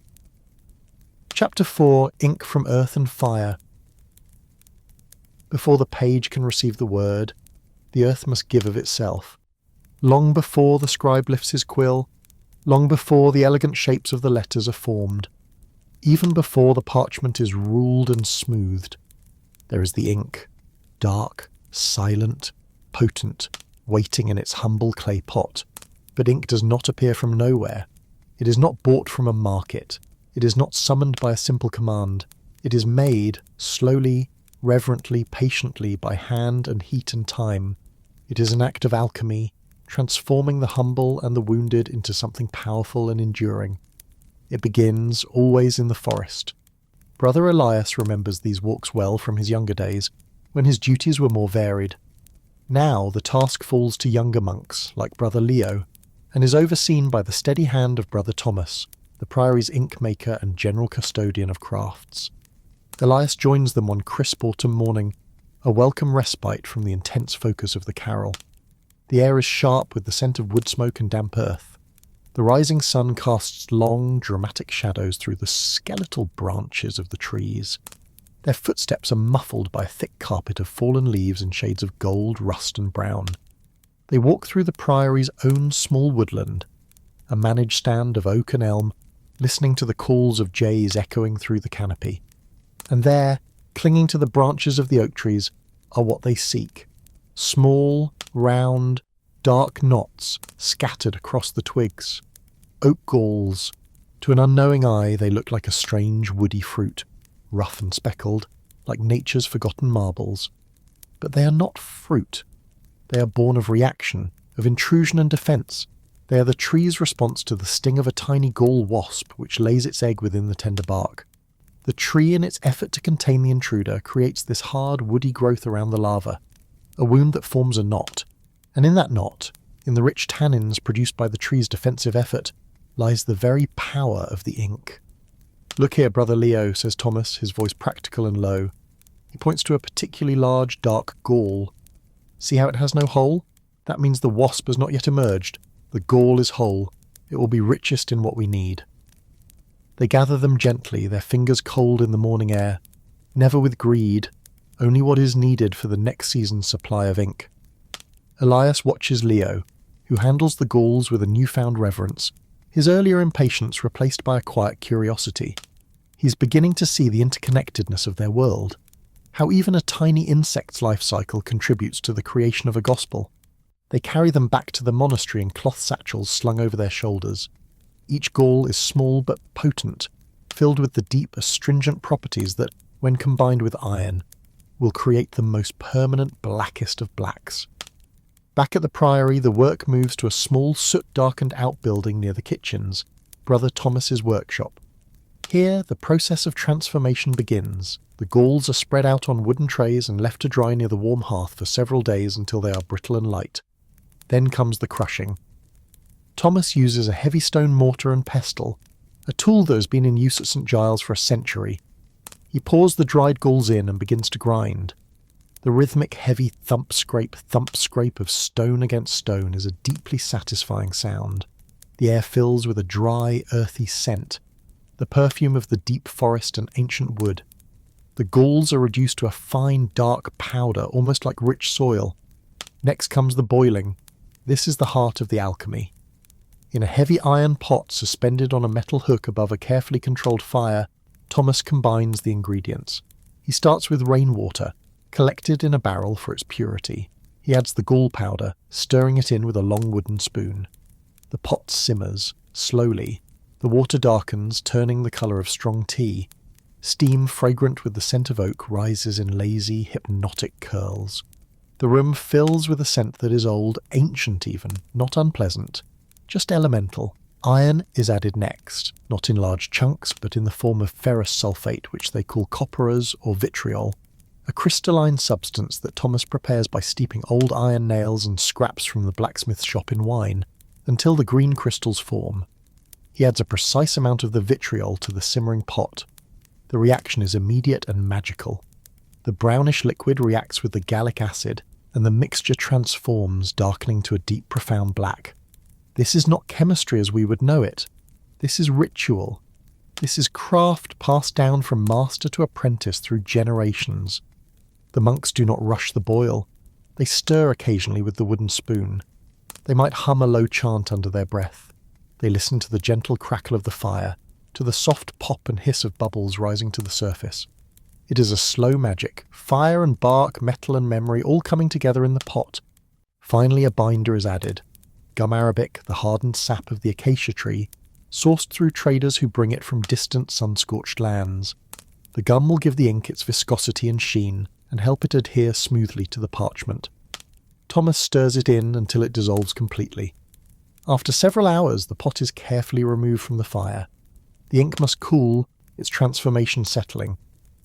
Chapter 4, Ink from Earth and Fire. Before the page can receive the word, the earth must give of itself. Long before the scribe lifts his quill, long before the elegant shapes of the letters are formed, even before the parchment is ruled and smoothed, there is the ink, dark, silent, potent, waiting in its humble clay pot. But ink does not appear from nowhere. It is not bought from a market. It is not summoned by a simple command. It is made, slowly, reverently, patiently, by hand and heat and time. It is an act of alchemy, transforming the humble and the wounded into something powerful and enduring. It begins always in the forest. Brother Elias remembers these walks well from his younger days, when his duties were more varied. Now the task falls to younger monks, like Brother Leo, and is overseen by the steady hand of Brother Thomas, the priory's ink maker and general custodian of crafts. Elias joins them one crisp autumn morning, a welcome respite from the intense focus of the carol. The air is sharp with the scent of wood smoke and damp earth. The rising sun casts long, dramatic shadows through the skeletal branches of the trees. Their footsteps are muffled by a thick carpet of fallen leaves in shades of gold, rust and brown. They walk through the priory's own small woodland, a managed stand of oak and elm, listening to the calls of jays echoing through the canopy. And there, clinging to the branches of the oak trees, are what they seek. Small, round, dark knots scattered across the twigs. Oak galls. To an unknowing eye they look like a strange woody fruit, rough and speckled, like nature's forgotten marbles. But they are not fruit. They are born of reaction, of intrusion and defence. They are the tree's response to the sting of a tiny gall wasp which lays its egg within the tender bark. The tree, in its effort to contain the intruder, creates this hard, woody growth around the larva, a wound that forms a knot. And in that knot, in the rich tannins produced by the tree's defensive effort, lies the very power of the ink. "Look here, Brother Leo," says Thomas, his voice practical and low. He points to a particularly large, dark gall. "See how it has no hole? That means the wasp has not yet emerged. The gall is whole. It will be richest in what we need." They gather them gently, their fingers cold in the morning air, never with greed, only what is needed for the next season's supply of ink. Elias watches Leo, who handles the galls with a newfound reverence, his earlier impatience replaced by a quiet curiosity. He's beginning to see the interconnectedness of their world, how even a tiny insect's life cycle contributes to the creation of a gospel. They carry them back to the monastery in cloth satchels slung over their shoulders. Each gall is small but potent, filled with the deep, astringent properties that, when combined with iron, will create the most permanent blackest of blacks. Back at the priory, the work moves to a small, soot-darkened outbuilding near the kitchens, Brother Thomas's workshop. Here, the process of transformation begins. The galls are spread out on wooden trays and left to dry near the warm hearth for several days until they are brittle and light. Then comes the crushing. Thomas uses a heavy stone mortar and pestle, a tool that has been in use at St. Giles for a century. He pours the dried galls in and begins to grind. The rhythmic, heavy thump scrape of stone against stone is a deeply satisfying sound. The air fills with a dry, earthy scent, the perfume of the deep forest and ancient wood. The galls are reduced to a fine, dark powder, almost like rich soil. Next comes the boiling. This is the heart of the alchemy. In a heavy iron pot suspended on a metal hook above a carefully controlled fire, Thomas combines the ingredients. He starts with rainwater, collected in a barrel for its purity. He adds the gall powder, stirring it in with a long wooden spoon. The pot simmers, slowly. The water darkens, turning the colour of strong tea. Steam fragrant with the scent of oak rises in lazy, hypnotic curls. The room fills with a scent that is old, ancient even, not unpleasant, just elemental. Iron is added next, not in large chunks, but in the form of ferrous sulfate, which they call copperas or vitriol, a crystalline substance that Thomas prepares by steeping old iron nails and scraps from the blacksmith's shop in wine, until the green crystals form. He adds a precise amount of the vitriol to the simmering pot. The reaction is immediate and magical. The brownish liquid reacts with the gallic acid, and the mixture transforms, darkening to a deep, profound black. This is not chemistry as we would know it. This is ritual. This is craft passed down from master to apprentice through generations. The monks do not rush the boil. They stir occasionally with the wooden spoon. They might hum a low chant under their breath. They listen to the gentle crackle of the fire, to the soft pop and hiss of bubbles rising to the surface. It is a slow magic, fire and bark, metal and memory all coming together in the pot. Finally a binder is added. Gum arabic, the hardened sap of the acacia tree, sourced through traders who bring it from distant sun-scorched lands. The gum will give the ink its viscosity and sheen, and help it adhere smoothly to the parchment. Thomas stirs it in until it dissolves completely. After several hours, the pot is carefully removed from the fire. The ink must cool, its transformation settling,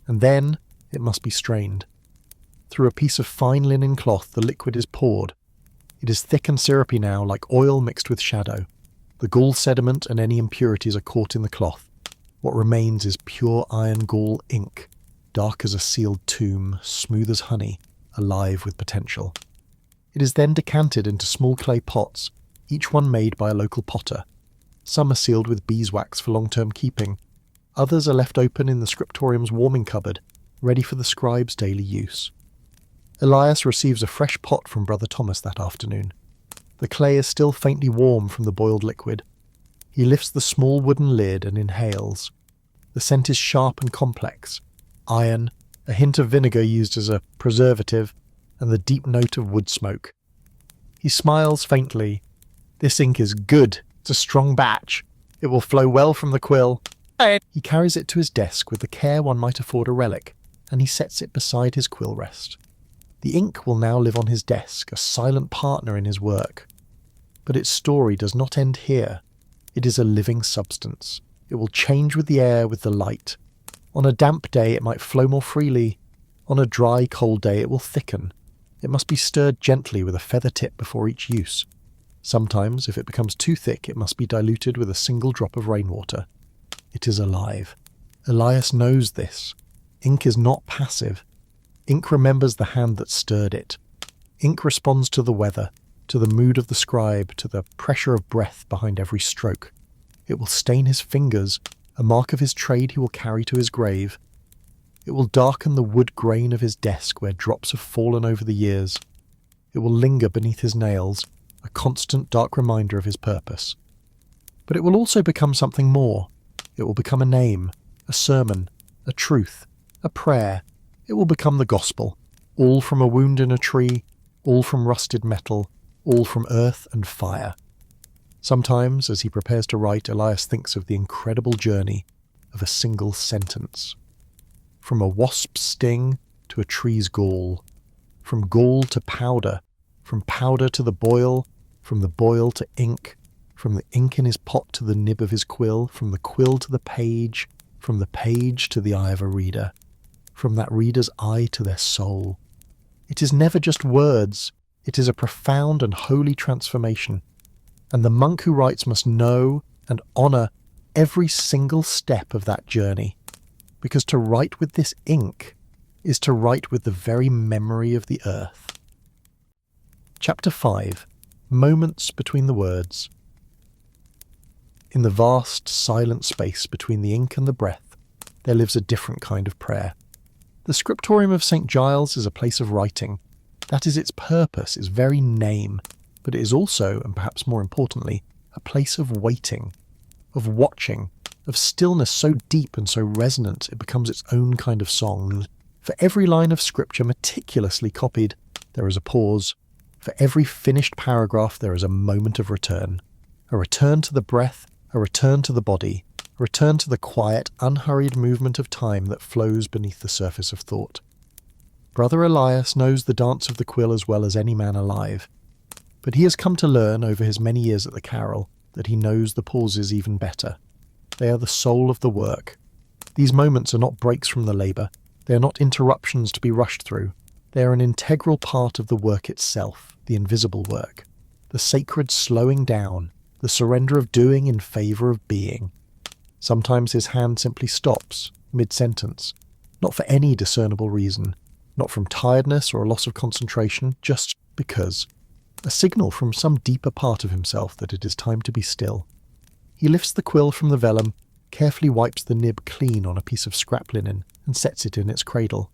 and then it must be strained. Through a piece of fine linen cloth, the liquid is poured. It is thick and syrupy now, like oil mixed with shadow. The gall sediment and any impurities are caught in the cloth. What remains is pure iron gall ink, dark as a sealed tomb, smooth as honey, alive with potential. It is then decanted into small clay pots, each one made by a local potter. Some are sealed with beeswax for long-term keeping. Others are left open in the scriptorium's warming cupboard, ready for the scribe's daily use. Elias receives a fresh pot from Brother Thomas that afternoon. The clay is still faintly warm from the boiled liquid. He lifts the small wooden lid and inhales. The scent is sharp and complex. Iron, a hint of vinegar used as a preservative, and the deep note of wood smoke. He smiles faintly. This ink is good. It's a strong batch. It will flow well from the quill. He carries it to his desk with the care one might afford a relic, and he sets it beside his quill rest. The ink will now live on his desk, a silent partner in his work. But its story does not end here. It is a living substance. It will change with the air, with the light. On a damp day it might flow more freely. On a dry, cold day it will thicken. It must be stirred gently with a feather tip before each use. Sometimes, if it becomes too thick, it must be diluted with a single drop of rainwater. It is alive. Elias knows this. Ink is not passive. Ink remembers the hand that stirred it. Ink responds to the weather, to the mood of the scribe, to the pressure of breath behind every stroke. It will stain his fingers, a mark of his trade he will carry to his grave. It will darken the wood grain of his desk where drops have fallen over the years. It will linger beneath his nails, a constant dark reminder of his purpose. But it will also become something more. It will become a name, a sermon, a truth, a prayer. It will become the gospel, all from a wound in a tree, all from rusted metal, all from earth and fire. Sometimes, as he prepares to write, Elias thinks of the incredible journey of a single sentence. From a wasp's sting to a tree's gall, from gall to powder, from powder to the boil, from the boil to ink, from the ink in his pot to the nib of his quill, from the quill to the page, from the page to the eye of a reader, from that reader's eye to their soul. It is never just words, it is a profound and holy transformation, and the monk who writes must know and honour every single step of that journey, because to write with this ink is to write with the very memory of the earth. Chapter 5. Moments between the words. In the vast, silent space between the ink and the breath, there lives a different kind of prayer. The scriptorium of St. Giles is a place of writing. That is its purpose, its very name, but it is also, and perhaps more importantly, a place of waiting, of watching, of stillness so deep and so resonant it becomes its own kind of song. For every line of scripture meticulously copied, there is a pause. For every finished paragraph, there is a moment of return. A return to the breath, a return to the body, a return to the quiet, unhurried movement of time that flows beneath the surface of thought. Brother Elias knows the dance of the quill as well as any man alive, but he has come to learn over his many years at the Carol that he knows the pauses even better. They are the soul of the work. These moments are not breaks from the labour. They are not interruptions to be rushed through. They are an integral part of the work itself, the invisible work, the sacred slowing down, the surrender of doing in favour of being. Sometimes his hand simply stops, mid-sentence, not for any discernible reason, not from tiredness or a loss of concentration, just because. A signal from some deeper part of himself that it is time to be still. He lifts the quill from the vellum, carefully wipes the nib clean on a piece of scrap linen, and sets it in its cradle.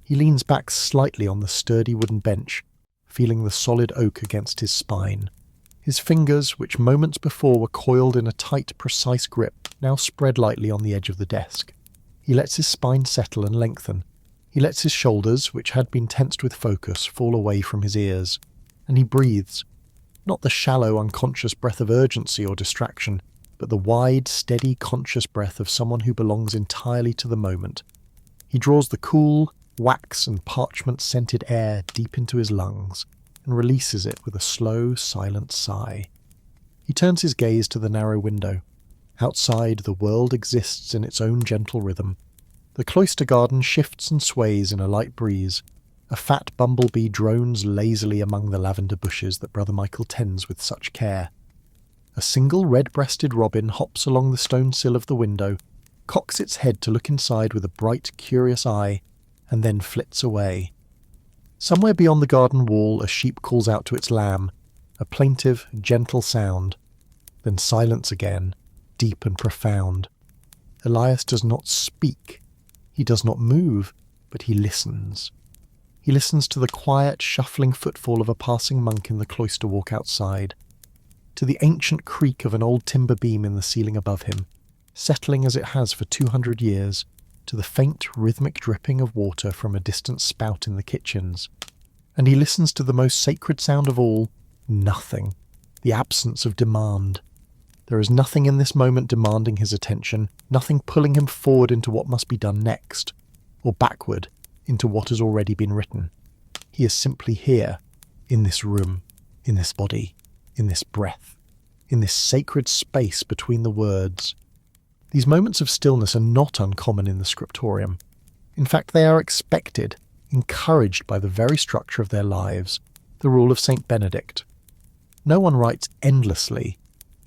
He leans back slightly on the sturdy wooden bench, feeling the solid oak against his spine. His fingers, which moments before were coiled in a tight, precise grip, now spread lightly on the edge of the desk. He lets his spine settle and lengthen. He lets his shoulders, which had been tensed with focus, fall away from his ears. And he breathes, not the shallow, unconscious breath of urgency or distraction, but the wide, steady, conscious breath of someone who belongs entirely to the moment. He draws the cool, wax and parchment-scented air deep into his lungs and releases it with a slow, silent sigh. He turns his gaze to the narrow window. Outside, the world exists in its own gentle rhythm. The cloister garden shifts and sways in a light breeze. A fat bumblebee drones lazily among the lavender bushes that Brother Michael tends with such care. A single red-breasted robin hops along the stone sill of the window, cocks its head to look inside with a bright, curious eye, and then flits away. Somewhere beyond the garden wall, a sheep calls out to its lamb, a plaintive, gentle sound. Then silence again, deep and profound. Elias does not speak. He does not move, but he listens. He listens to the quiet, shuffling footfall of a passing monk in the cloister walk outside, to the ancient creak of an old timber beam in the ceiling above him, settling as it has for 200 years, to the faint, rhythmic dripping of water from a distant spout in the kitchens. And he listens to the most sacred sound of all, nothing, the absence of demand. There is nothing in this moment demanding his attention, nothing pulling him forward into what must be done next, or backward into what has already been written. He is simply here, in this room, in this body, in this breath, in this sacred space between the words. These moments of stillness are not uncommon in the scriptorium. In fact, they are expected, encouraged by the very structure of their lives, the rule of Saint Benedict. No one writes endlessly.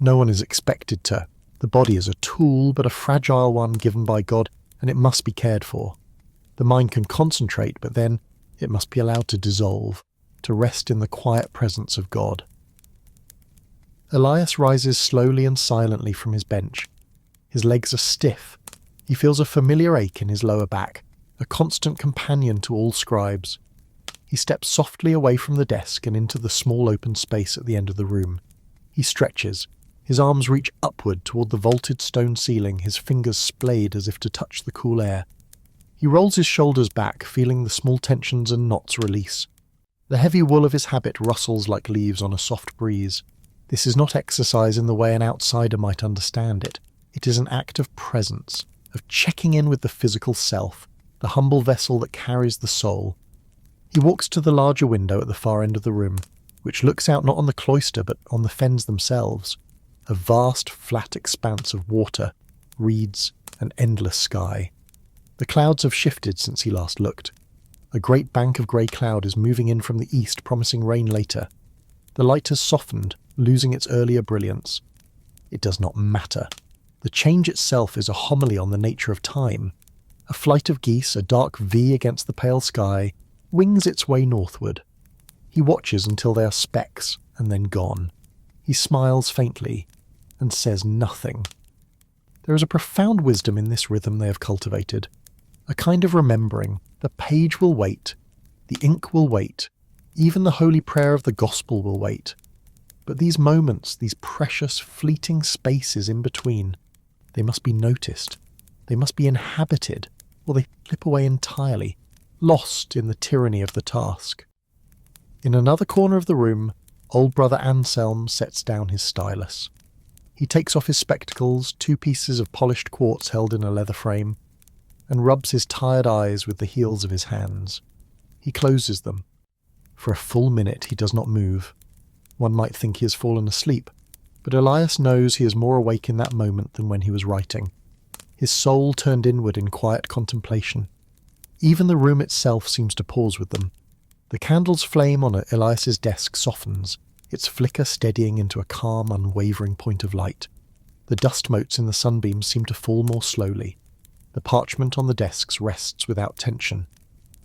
No one is expected to. The body is a tool, but a fragile one given by God, and it must be cared for. The mind can concentrate, but then it must be allowed to dissolve, to rest in the quiet presence of God. Elias rises slowly and silently from his bench. His legs are stiff. He feels a familiar ache in his lower back, a constant companion to all scribes. He steps softly away from the desk and into the small open space at the end of the room. He stretches. His arms reach upward toward the vaulted stone ceiling, his fingers splayed as if to touch the cool air. He rolls his shoulders back, feeling the small tensions and knots release. The heavy wool of his habit rustles like leaves on a soft breeze. This is not exercise in the way an outsider might understand it. It is an act of presence, of checking in with the physical self, the humble vessel that carries the soul. He walks to the larger window at the far end of the room, which looks out not on the cloister but on the fens themselves, a vast, flat expanse of water, reeds, and endless sky. The clouds have shifted since he last looked. A great bank of grey cloud is moving in from the east, promising rain later. The light has softened, losing its earlier brilliance. It does not matter. The change itself is a homily on the nature of time. A flight of geese, a dark V against the pale sky, wings its way northward. He watches until they are specks, and then gone. He smiles faintly, and says nothing. There is a profound wisdom in this rhythm they have cultivated. A kind of remembering. The page will wait. The ink will wait. Even the holy prayer of the gospel will wait. But these moments, these precious, fleeting spaces in between, they must be noticed. They must be inhabited, or they slip away entirely, lost in the tyranny of the task. In another corner of the room, old brother Anselm sets down his stylus. He takes off his spectacles, 2 pieces of polished quartz held in a leather frame, and rubs his tired eyes with the heels of his hands. He closes them. For a full minute he does not move. One might think he has fallen asleep, but Elias knows he is more awake in that moment than when he was writing. His soul turned inward in quiet contemplation. Even the room itself seems to pause with them. The candle's flame on Elias's desk softens, its flicker steadying into a calm, unwavering point of light. The dust motes in the sunbeams seem to fall more slowly. The parchment on the desks rests without tension,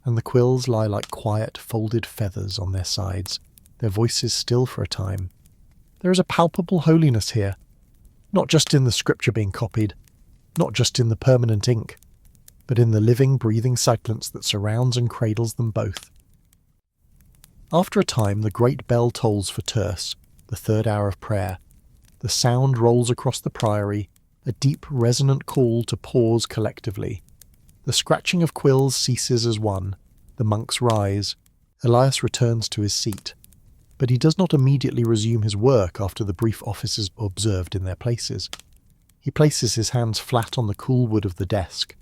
and the quills lie like quiet, folded feathers on their sides, their voices still for a time. There is a palpable holiness here, not just in the scripture being copied, not just in the permanent ink, but in the living, breathing silence that surrounds and cradles them both. After a time, the great bell tolls for terce, the 3rd hour of prayer. The sound rolls across the priory, a deep, resonant call to pause collectively. The scratching of quills ceases as one. The monks rise. Elias returns to his seat. But he does not immediately resume his work after the brief office is observed in their places. He places his hands flat on the cool wood of the desk.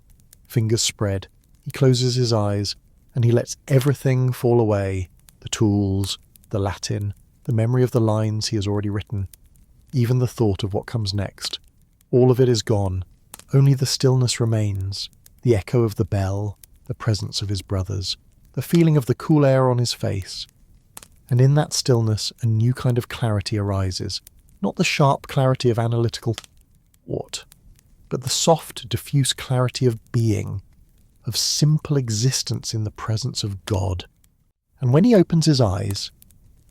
Fingers spread, he closes his eyes, and he lets everything fall away. The tools, the Latin, the memory of the lines he has already written, even the thought of what comes next. All of it is gone. Only the stillness remains, the echo of the bell, the presence of his brothers, the feeling of the cool air on his face. And in that stillness, a new kind of clarity arises, not the sharp clarity of analytical thought, but the soft, diffuse clarity of being, of simple existence in the presence of God. And when he opens his eyes,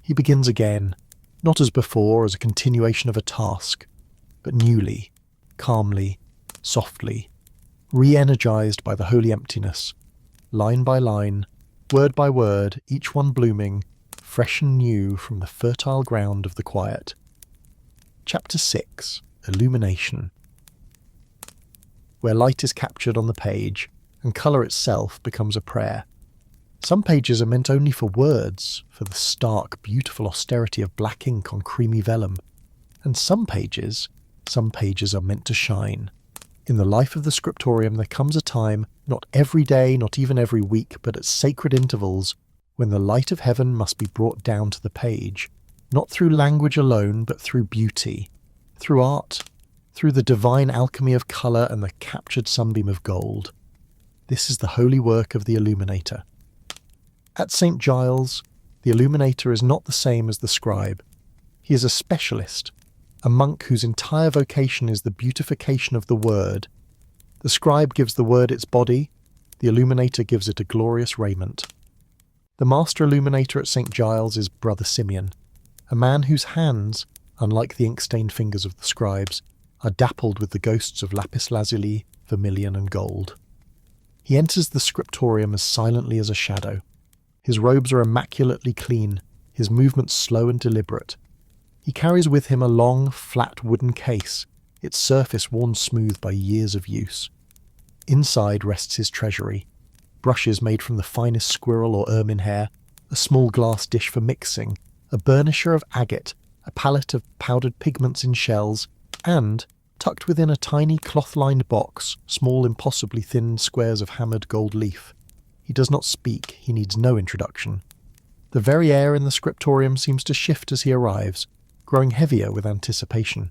he begins again, not as before, as a continuation of a task, but newly, calmly, softly, re-energized by the holy emptiness, line by line, word by word, each one blooming, fresh and new from the fertile ground of the quiet. Chapter 6. Illumination. Where light is captured on the page, and colour itself becomes a prayer. Some pages are meant only for words, for the stark, beautiful austerity of black ink on creamy vellum. And some pages are meant to shine. In the life of the scriptorium there comes a time, not every day, not even every week, but at sacred intervals, when the light of heaven must be brought down to the page, not through language alone, but through beauty, through art, through the divine alchemy of colour and the captured sunbeam of gold. This is the holy work of the illuminator. At St. Giles, the illuminator is not the same as the scribe. He is a specialist, a monk whose entire vocation is the beautification of the word. The scribe gives the word its body, the illuminator gives it a glorious raiment. The master illuminator at St. Giles is Brother Simeon, a man whose hands, unlike the ink-stained fingers of the scribes, are dappled with the ghosts of lapis lazuli, vermilion and gold. He enters the scriptorium as silently as a shadow. His robes are immaculately clean, his movements slow and deliberate. He carries with him a long, flat wooden case, its surface worn smooth by years of use. Inside rests his treasury, brushes made from the finest squirrel or ermine hair, a small glass dish for mixing, a burnisher of agate, a palette of powdered pigments in shells, and, tucked within a tiny cloth-lined box, small impossibly thin squares of hammered gold leaf. He does not speak, he needs no introduction. The very air in the scriptorium seems to shift as he arrives, growing heavier with anticipation.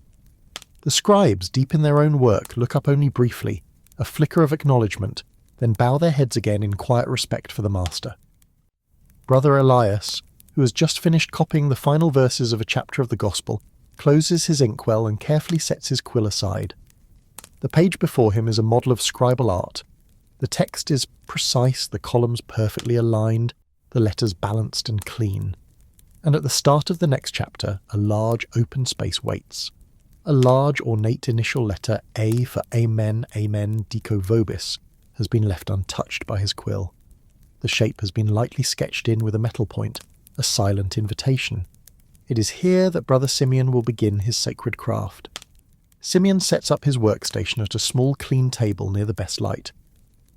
The scribes, deep in their own work, look up only briefly, a flicker of acknowledgement, then bow their heads again in quiet respect for the master. Brother Elias, who has just finished copying the final verses of a chapter of the Gospel, closes his inkwell and carefully sets his quill aside. The page before him is a model of scribal art. The text is precise, the columns perfectly aligned, the letters balanced and clean. And at the start of the next chapter, a large open space waits. A large ornate initial letter A for Amen, Amen, Dico Vobis has been left untouched by his quill. The shape has been lightly sketched in with a metal point, a silent invitation. It is here that Brother Simeon will begin his sacred craft. Simeon sets up his workstation at a small clean table near the best light.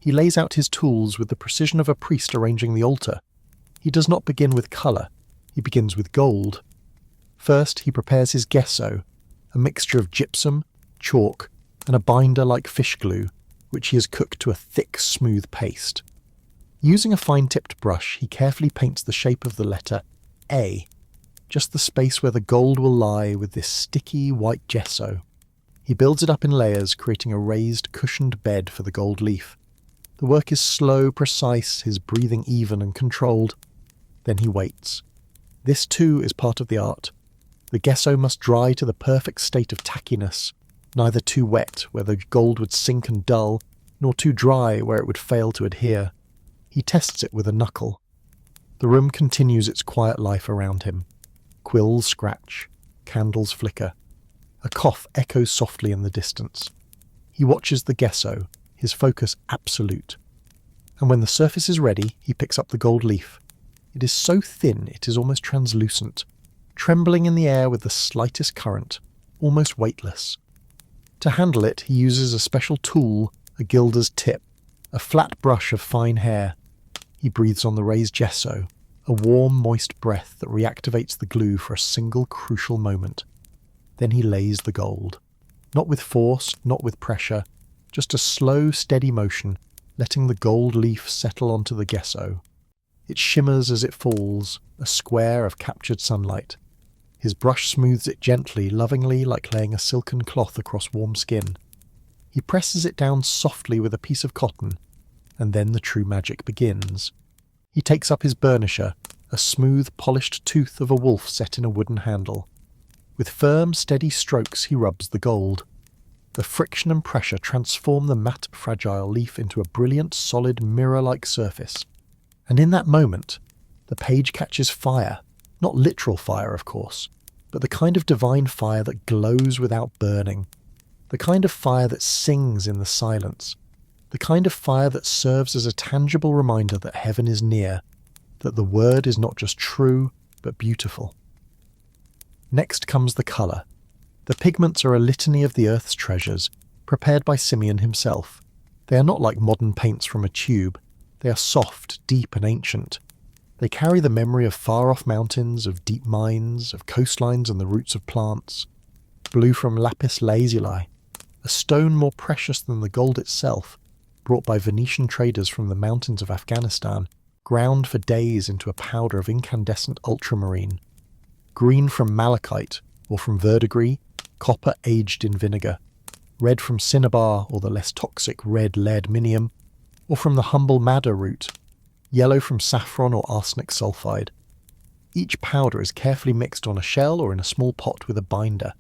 He lays out his tools with the precision of a priest arranging the altar. He does not begin with colour, he begins with gold. First he prepares his gesso, a mixture of gypsum, chalk, and a binder like fish glue, which he has cooked to a thick, smooth paste. Using a fine-tipped brush, he carefully paints the shape of the letter A, just the space where the gold will lie with this sticky white gesso. He builds it up in layers, creating a raised, cushioned bed for the gold leaf. The work is slow, precise, his breathing even and controlled. Then he waits. This too is part of the art. The gesso must dry to the perfect state of tackiness, neither too wet, where the gold would sink and dull, nor too dry, where it would fail to adhere. He tests it with a knuckle. The room continues its quiet life around him. Quills scratch, candles flicker. A cough echoes softly in the distance. He watches the gesso, his focus absolute. And when the surface is ready, he picks up the gold leaf. It is so thin it is almost translucent, trembling in the air with the slightest current, almost weightless. To handle it, he uses a special tool, a gilder's tip, a flat brush of fine hair. He breathes on the raised gesso, a warm, moist breath that reactivates the glue for a single crucial moment. Then he lays the gold. Not with force, not with pressure, just a slow, steady motion, letting the gold leaf settle onto the gesso. It shimmers as it falls, a square of captured sunlight. His brush smooths it gently, lovingly, like laying a silken cloth across warm skin. He presses it down softly with a piece of cotton, and then the true magic begins. He takes up his burnisher, a smooth, polished tooth of a wolf set in a wooden handle. With firm, steady strokes he rubs the gold. The friction and pressure transform the matte, fragile leaf into a brilliant, solid, mirror-like surface. And in that moment, the page catches fire. Not literal fire, of course, but the kind of divine fire that glows without burning. The kind of fire that sings in the silence. The kind of fire that serves as a tangible reminder that heaven is near, that the word is not just true, but beautiful. Next comes the colour. The pigments are a litany of the earth's treasures, prepared by Simeon himself. They are not like modern paints from a tube. They are soft, deep and ancient. They carry the memory of far-off mountains, of deep mines, of coastlines and the roots of plants. Blue from lapis lazuli, a stone more precious than the gold itself, brought by Venetian traders from the mountains of Afghanistan, ground for days into a powder of incandescent ultramarine. Green from malachite, or from verdigris, copper aged in vinegar. Red from cinnabar, or the less toxic red lead minium, or from the humble madder root. Yellow from saffron or arsenic sulfide. Each powder is carefully mixed on a shell or in a small pot with a binder.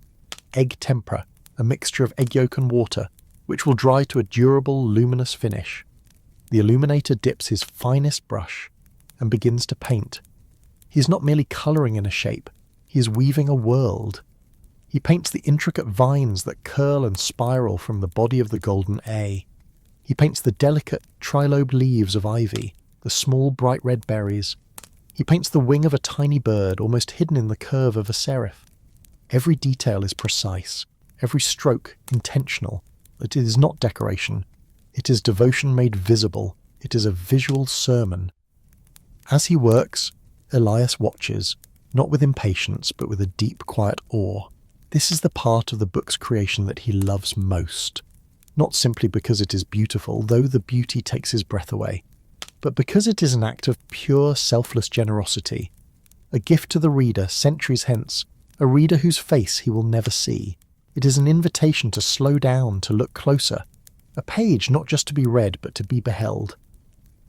Egg tempera, a mixture of egg yolk and water, which will dry to a durable, luminous finish. The illuminator dips his finest brush and begins to paint. He is not merely colouring in a shape, he is weaving a world. He paints the intricate vines that curl and spiral from the body of the golden A. He paints the delicate, trilobed leaves of ivy, the small bright red berries. He paints the wing of a tiny bird almost hidden in the curve of a serif. Every detail is precise, every stroke intentional. It is not decoration. It is devotion made visible. It is a visual sermon. As he works, Elias watches, not with impatience, but with a deep, quiet awe. This is the part of the book's creation that he loves most. Not simply because it is beautiful, though the beauty takes his breath away, but because it is an act of pure, selfless generosity, a gift to the reader centuries hence, a reader whose face he will never see. It is an invitation to slow down, to look closer, a page not just to be read, but to be beheld.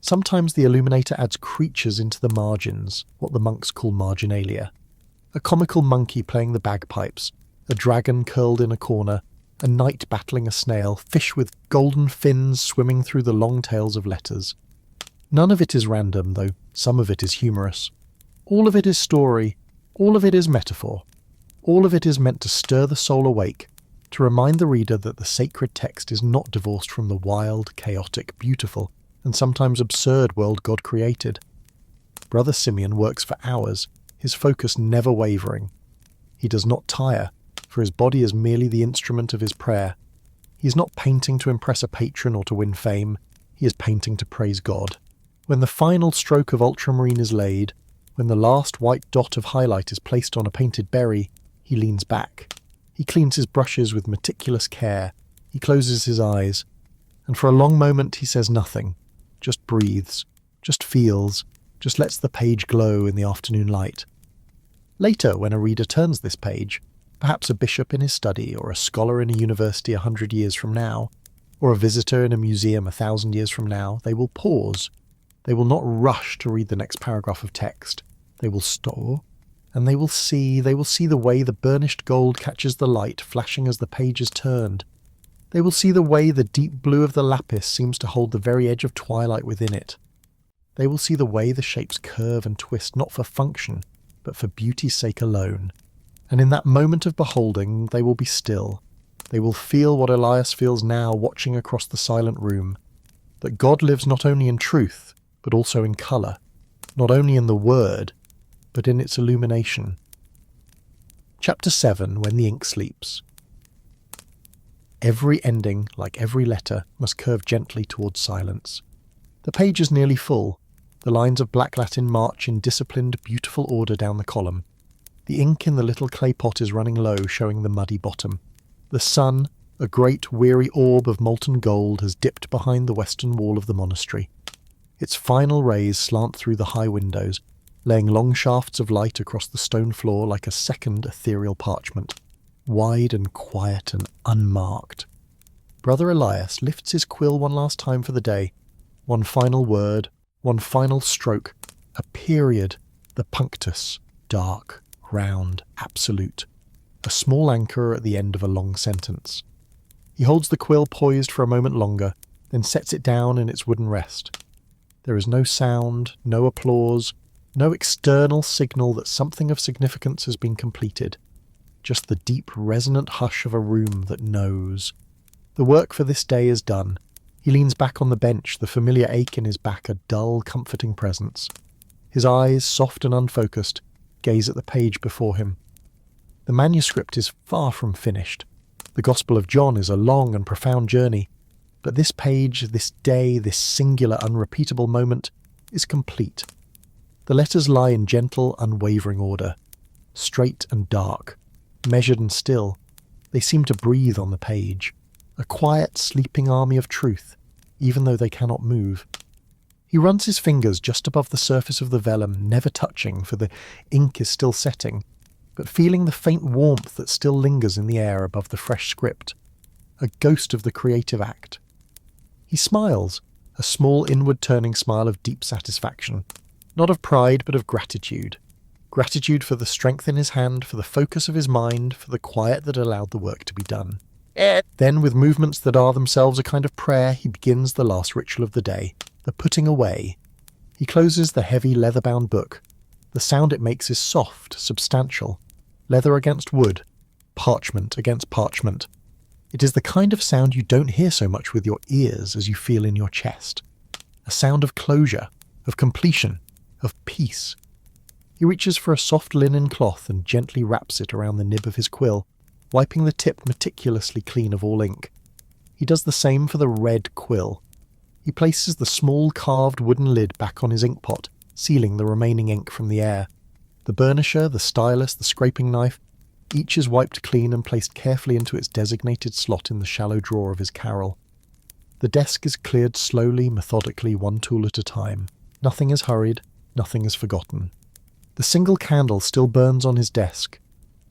Sometimes the illuminator adds creatures into the margins, what the monks call marginalia. A comical monkey playing the bagpipes, a dragon curled in a corner, a knight battling a snail, fish with golden fins swimming through the long tails of letters. None of it is random, though some of it is humorous. All of it is story, all of it is metaphor. All of it is meant to stir the soul awake, to remind the reader that the sacred text is not divorced from the wild, chaotic, beautiful, and sometimes absurd world God created. Brother Simeon works for hours, his focus never wavering. He does not tire, for his body is merely the instrument of his prayer. He is not painting to impress a patron or to win fame. He is painting to praise God. When the final stroke of ultramarine is laid, when the last white dot of highlight is placed on a painted berry, he leans back. He cleans his brushes with meticulous care. He closes his eyes, and for a long moment he says nothing, just breathes, just feels, just lets the page glow in the afternoon light. Later, when a reader turns this page, perhaps a bishop in his study, or a scholar in a university 100 years from now, or a visitor in a museum 1,000 years from now, they will pause. They will not rush to read the next paragraph of text. They will stop, and they will see the way the burnished gold catches the light flashing as the page is turned. They will see the way the deep blue of the lapis seems to hold the very edge of twilight within it. They will see the way the shapes curve and twist not for function, but for beauty's sake alone. And in that moment of beholding, they will be still. They will feel what Elias feels now watching across the silent room, that God lives not only in truth, but also in colour, not only in the word, but in its illumination. Chapter 7, When the Ink Sleeps. Every ending, like every letter, must curve gently towards silence. The page is nearly full. The lines of black Latin march in disciplined, beautiful order down the column. The ink in the little clay pot is running low, showing the muddy bottom. The sun, a great weary orb of molten gold, has dipped behind the western wall of the monastery. Its final rays slant through the high windows, laying long shafts of light across the stone floor like a second ethereal parchment, wide and quiet and unmarked. Brother Elias lifts his quill one last time for the day. One final word, one final stroke, a period, the punctus, dark, round, absolute, a small anchor at the end of a long sentence. He holds the quill poised for a moment longer, then sets it down in its wooden rest. There is no sound, no applause, no external signal that something of significance has been completed. Just the deep, resonant hush of a room that knows. The work for this day is done. He leans back on the bench, the familiar ache in his back a dull, comforting presence. His eyes, soft and unfocused, gaze at the page before him. The manuscript is far from finished. The Gospel of John is a long and profound journey, but this page, this day, this singular, unrepeatable moment is complete. The letters lie in gentle, unwavering order, straight and dark, measured and still. They seem to breathe on the page, a quiet, sleeping army of truth, even though they cannot move. He runs his fingers just above the surface of the vellum, never touching, for the ink is still setting, but feeling the faint warmth that still lingers in the air above the fresh script, a ghost of the creative act. He smiles, a small inward-turning smile of deep satisfaction, not of pride but of gratitude. Gratitude for the strength in his hand, for the focus of his mind, for the quiet that allowed the work to be done. Then, with movements that are themselves a kind of prayer, he begins the last ritual of the day, the putting away. He closes the heavy leather-bound book. The sound it makes is soft, substantial. Leather against wood, parchment against parchment. It is the kind of sound you don't hear so much with your ears as you feel in your chest. A sound of closure, of completion, of peace. He reaches for a soft linen cloth and gently wraps it around the nib of his quill, wiping the tip meticulously clean of all ink. He does the same for the red quill. He places the small carved wooden lid back on his inkpot, sealing the remaining ink from the air. The burnisher, the stylus, the scraping knife, each is wiped clean and placed carefully into its designated slot in the shallow drawer of his carrel. The desk is cleared slowly, methodically, one tool at a time. Nothing is hurried, nothing is forgotten. The single candle still burns on his desk,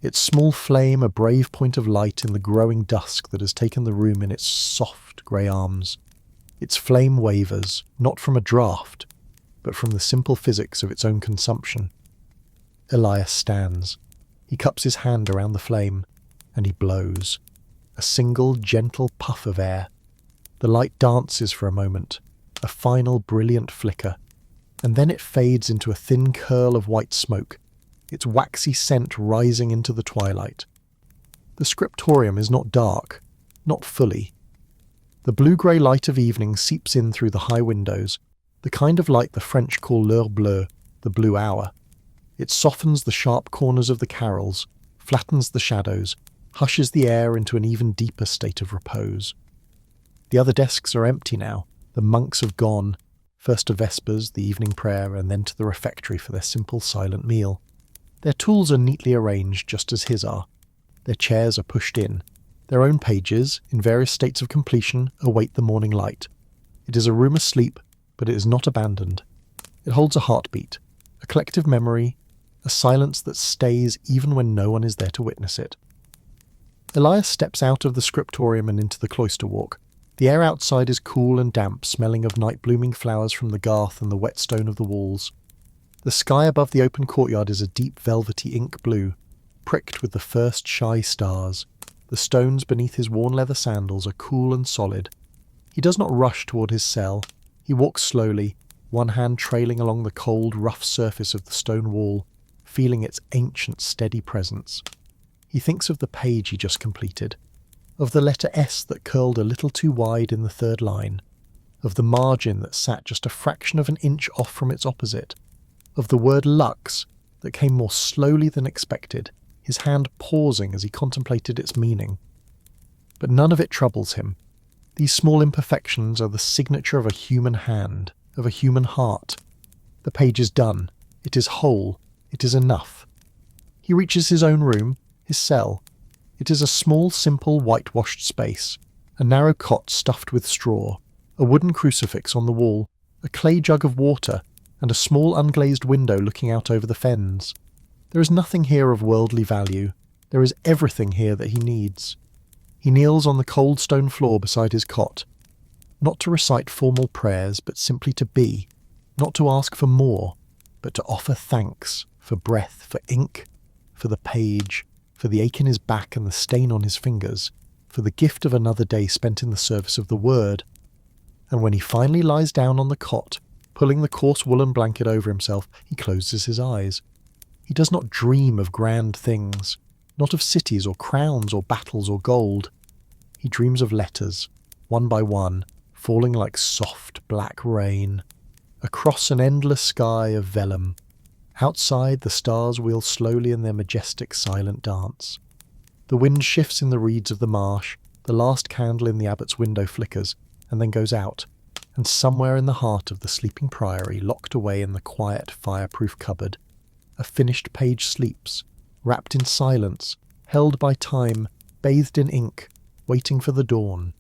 its small flame a brave point of light in the growing dusk that has taken the room in its soft grey arms. Its flame wavers, not from a draught, but from the simple physics of its own consumption. Elias stands. He cups his hand around the flame, and he blows. A single, gentle puff of air. The light dances for a moment, a final brilliant flicker, and then it fades into a thin curl of white smoke, its waxy scent rising into the twilight. The scriptorium is not dark, not fully. The blue-grey light of evening seeps in through the high windows, the kind of light the French call l'heure bleue, the blue hour. It softens the sharp corners of the carols, flattens the shadows, hushes the air into an even deeper state of repose. The other desks are empty now. The monks have gone, first to vespers, the evening prayer, and then to the refectory for their simple silent meal. Their tools are neatly arranged just as his are. Their chairs are pushed in. Their own pages, in various states of completion, await the morning light. It is a room asleep, but it is not abandoned. It holds a heartbeat, a collective memory, a silence that stays even when no one is there to witness it. Elias steps out of the scriptorium and into the cloister walk. The air outside is cool and damp, smelling of night-blooming flowers from the garth and the wet stone of the walls. The sky above the open courtyard is a deep velvety ink blue, pricked with the first shy stars. The stones beneath his worn leather sandals are cool and solid. He does not rush toward his cell. He walks slowly, one hand trailing along the cold, rough surface of the stone wall, feeling its ancient, steady presence. He thinks of the page he just completed, of the letter S that curled a little too wide in the third line, of the margin that sat just a fraction of an inch off from its opposite, of the word lux that came more slowly than expected, his hand pausing as he contemplated its meaning. But none of it troubles him. These small imperfections are the signature of a human hand, of a human heart. The page is done. It is whole. It is enough. He reaches his own room, his cell. It is a small, simple, whitewashed space, a narrow cot stuffed with straw, a wooden crucifix on the wall, a clay jug of water, and a small unglazed window looking out over the fens. There is nothing here of worldly value. There is everything here that he needs. He kneels on the cold stone floor beside his cot, not to recite formal prayers, but simply to be, not to ask for more, but to offer thanks for breath, for ink, for the page, for the ache in his back and the stain on his fingers, for the gift of another day spent in the service of the Word. And when he finally lies down on the cot, pulling the coarse woolen blanket over himself, he closes his eyes. He does not dream of grand things, not of cities or crowns or battles or gold. He dreams of letters, one by one, falling like soft black rain, across an endless sky of vellum. Outside, the stars wheel slowly in their majestic silent dance. The wind shifts in the reeds of the marsh, the last candle in the abbot's window flickers, and then goes out, and somewhere in the heart of the sleeping priory, locked away in the quiet, fireproof cupboard, a finished page sleeps, wrapped in silence, held by time, bathed in ink, waiting for the dawn.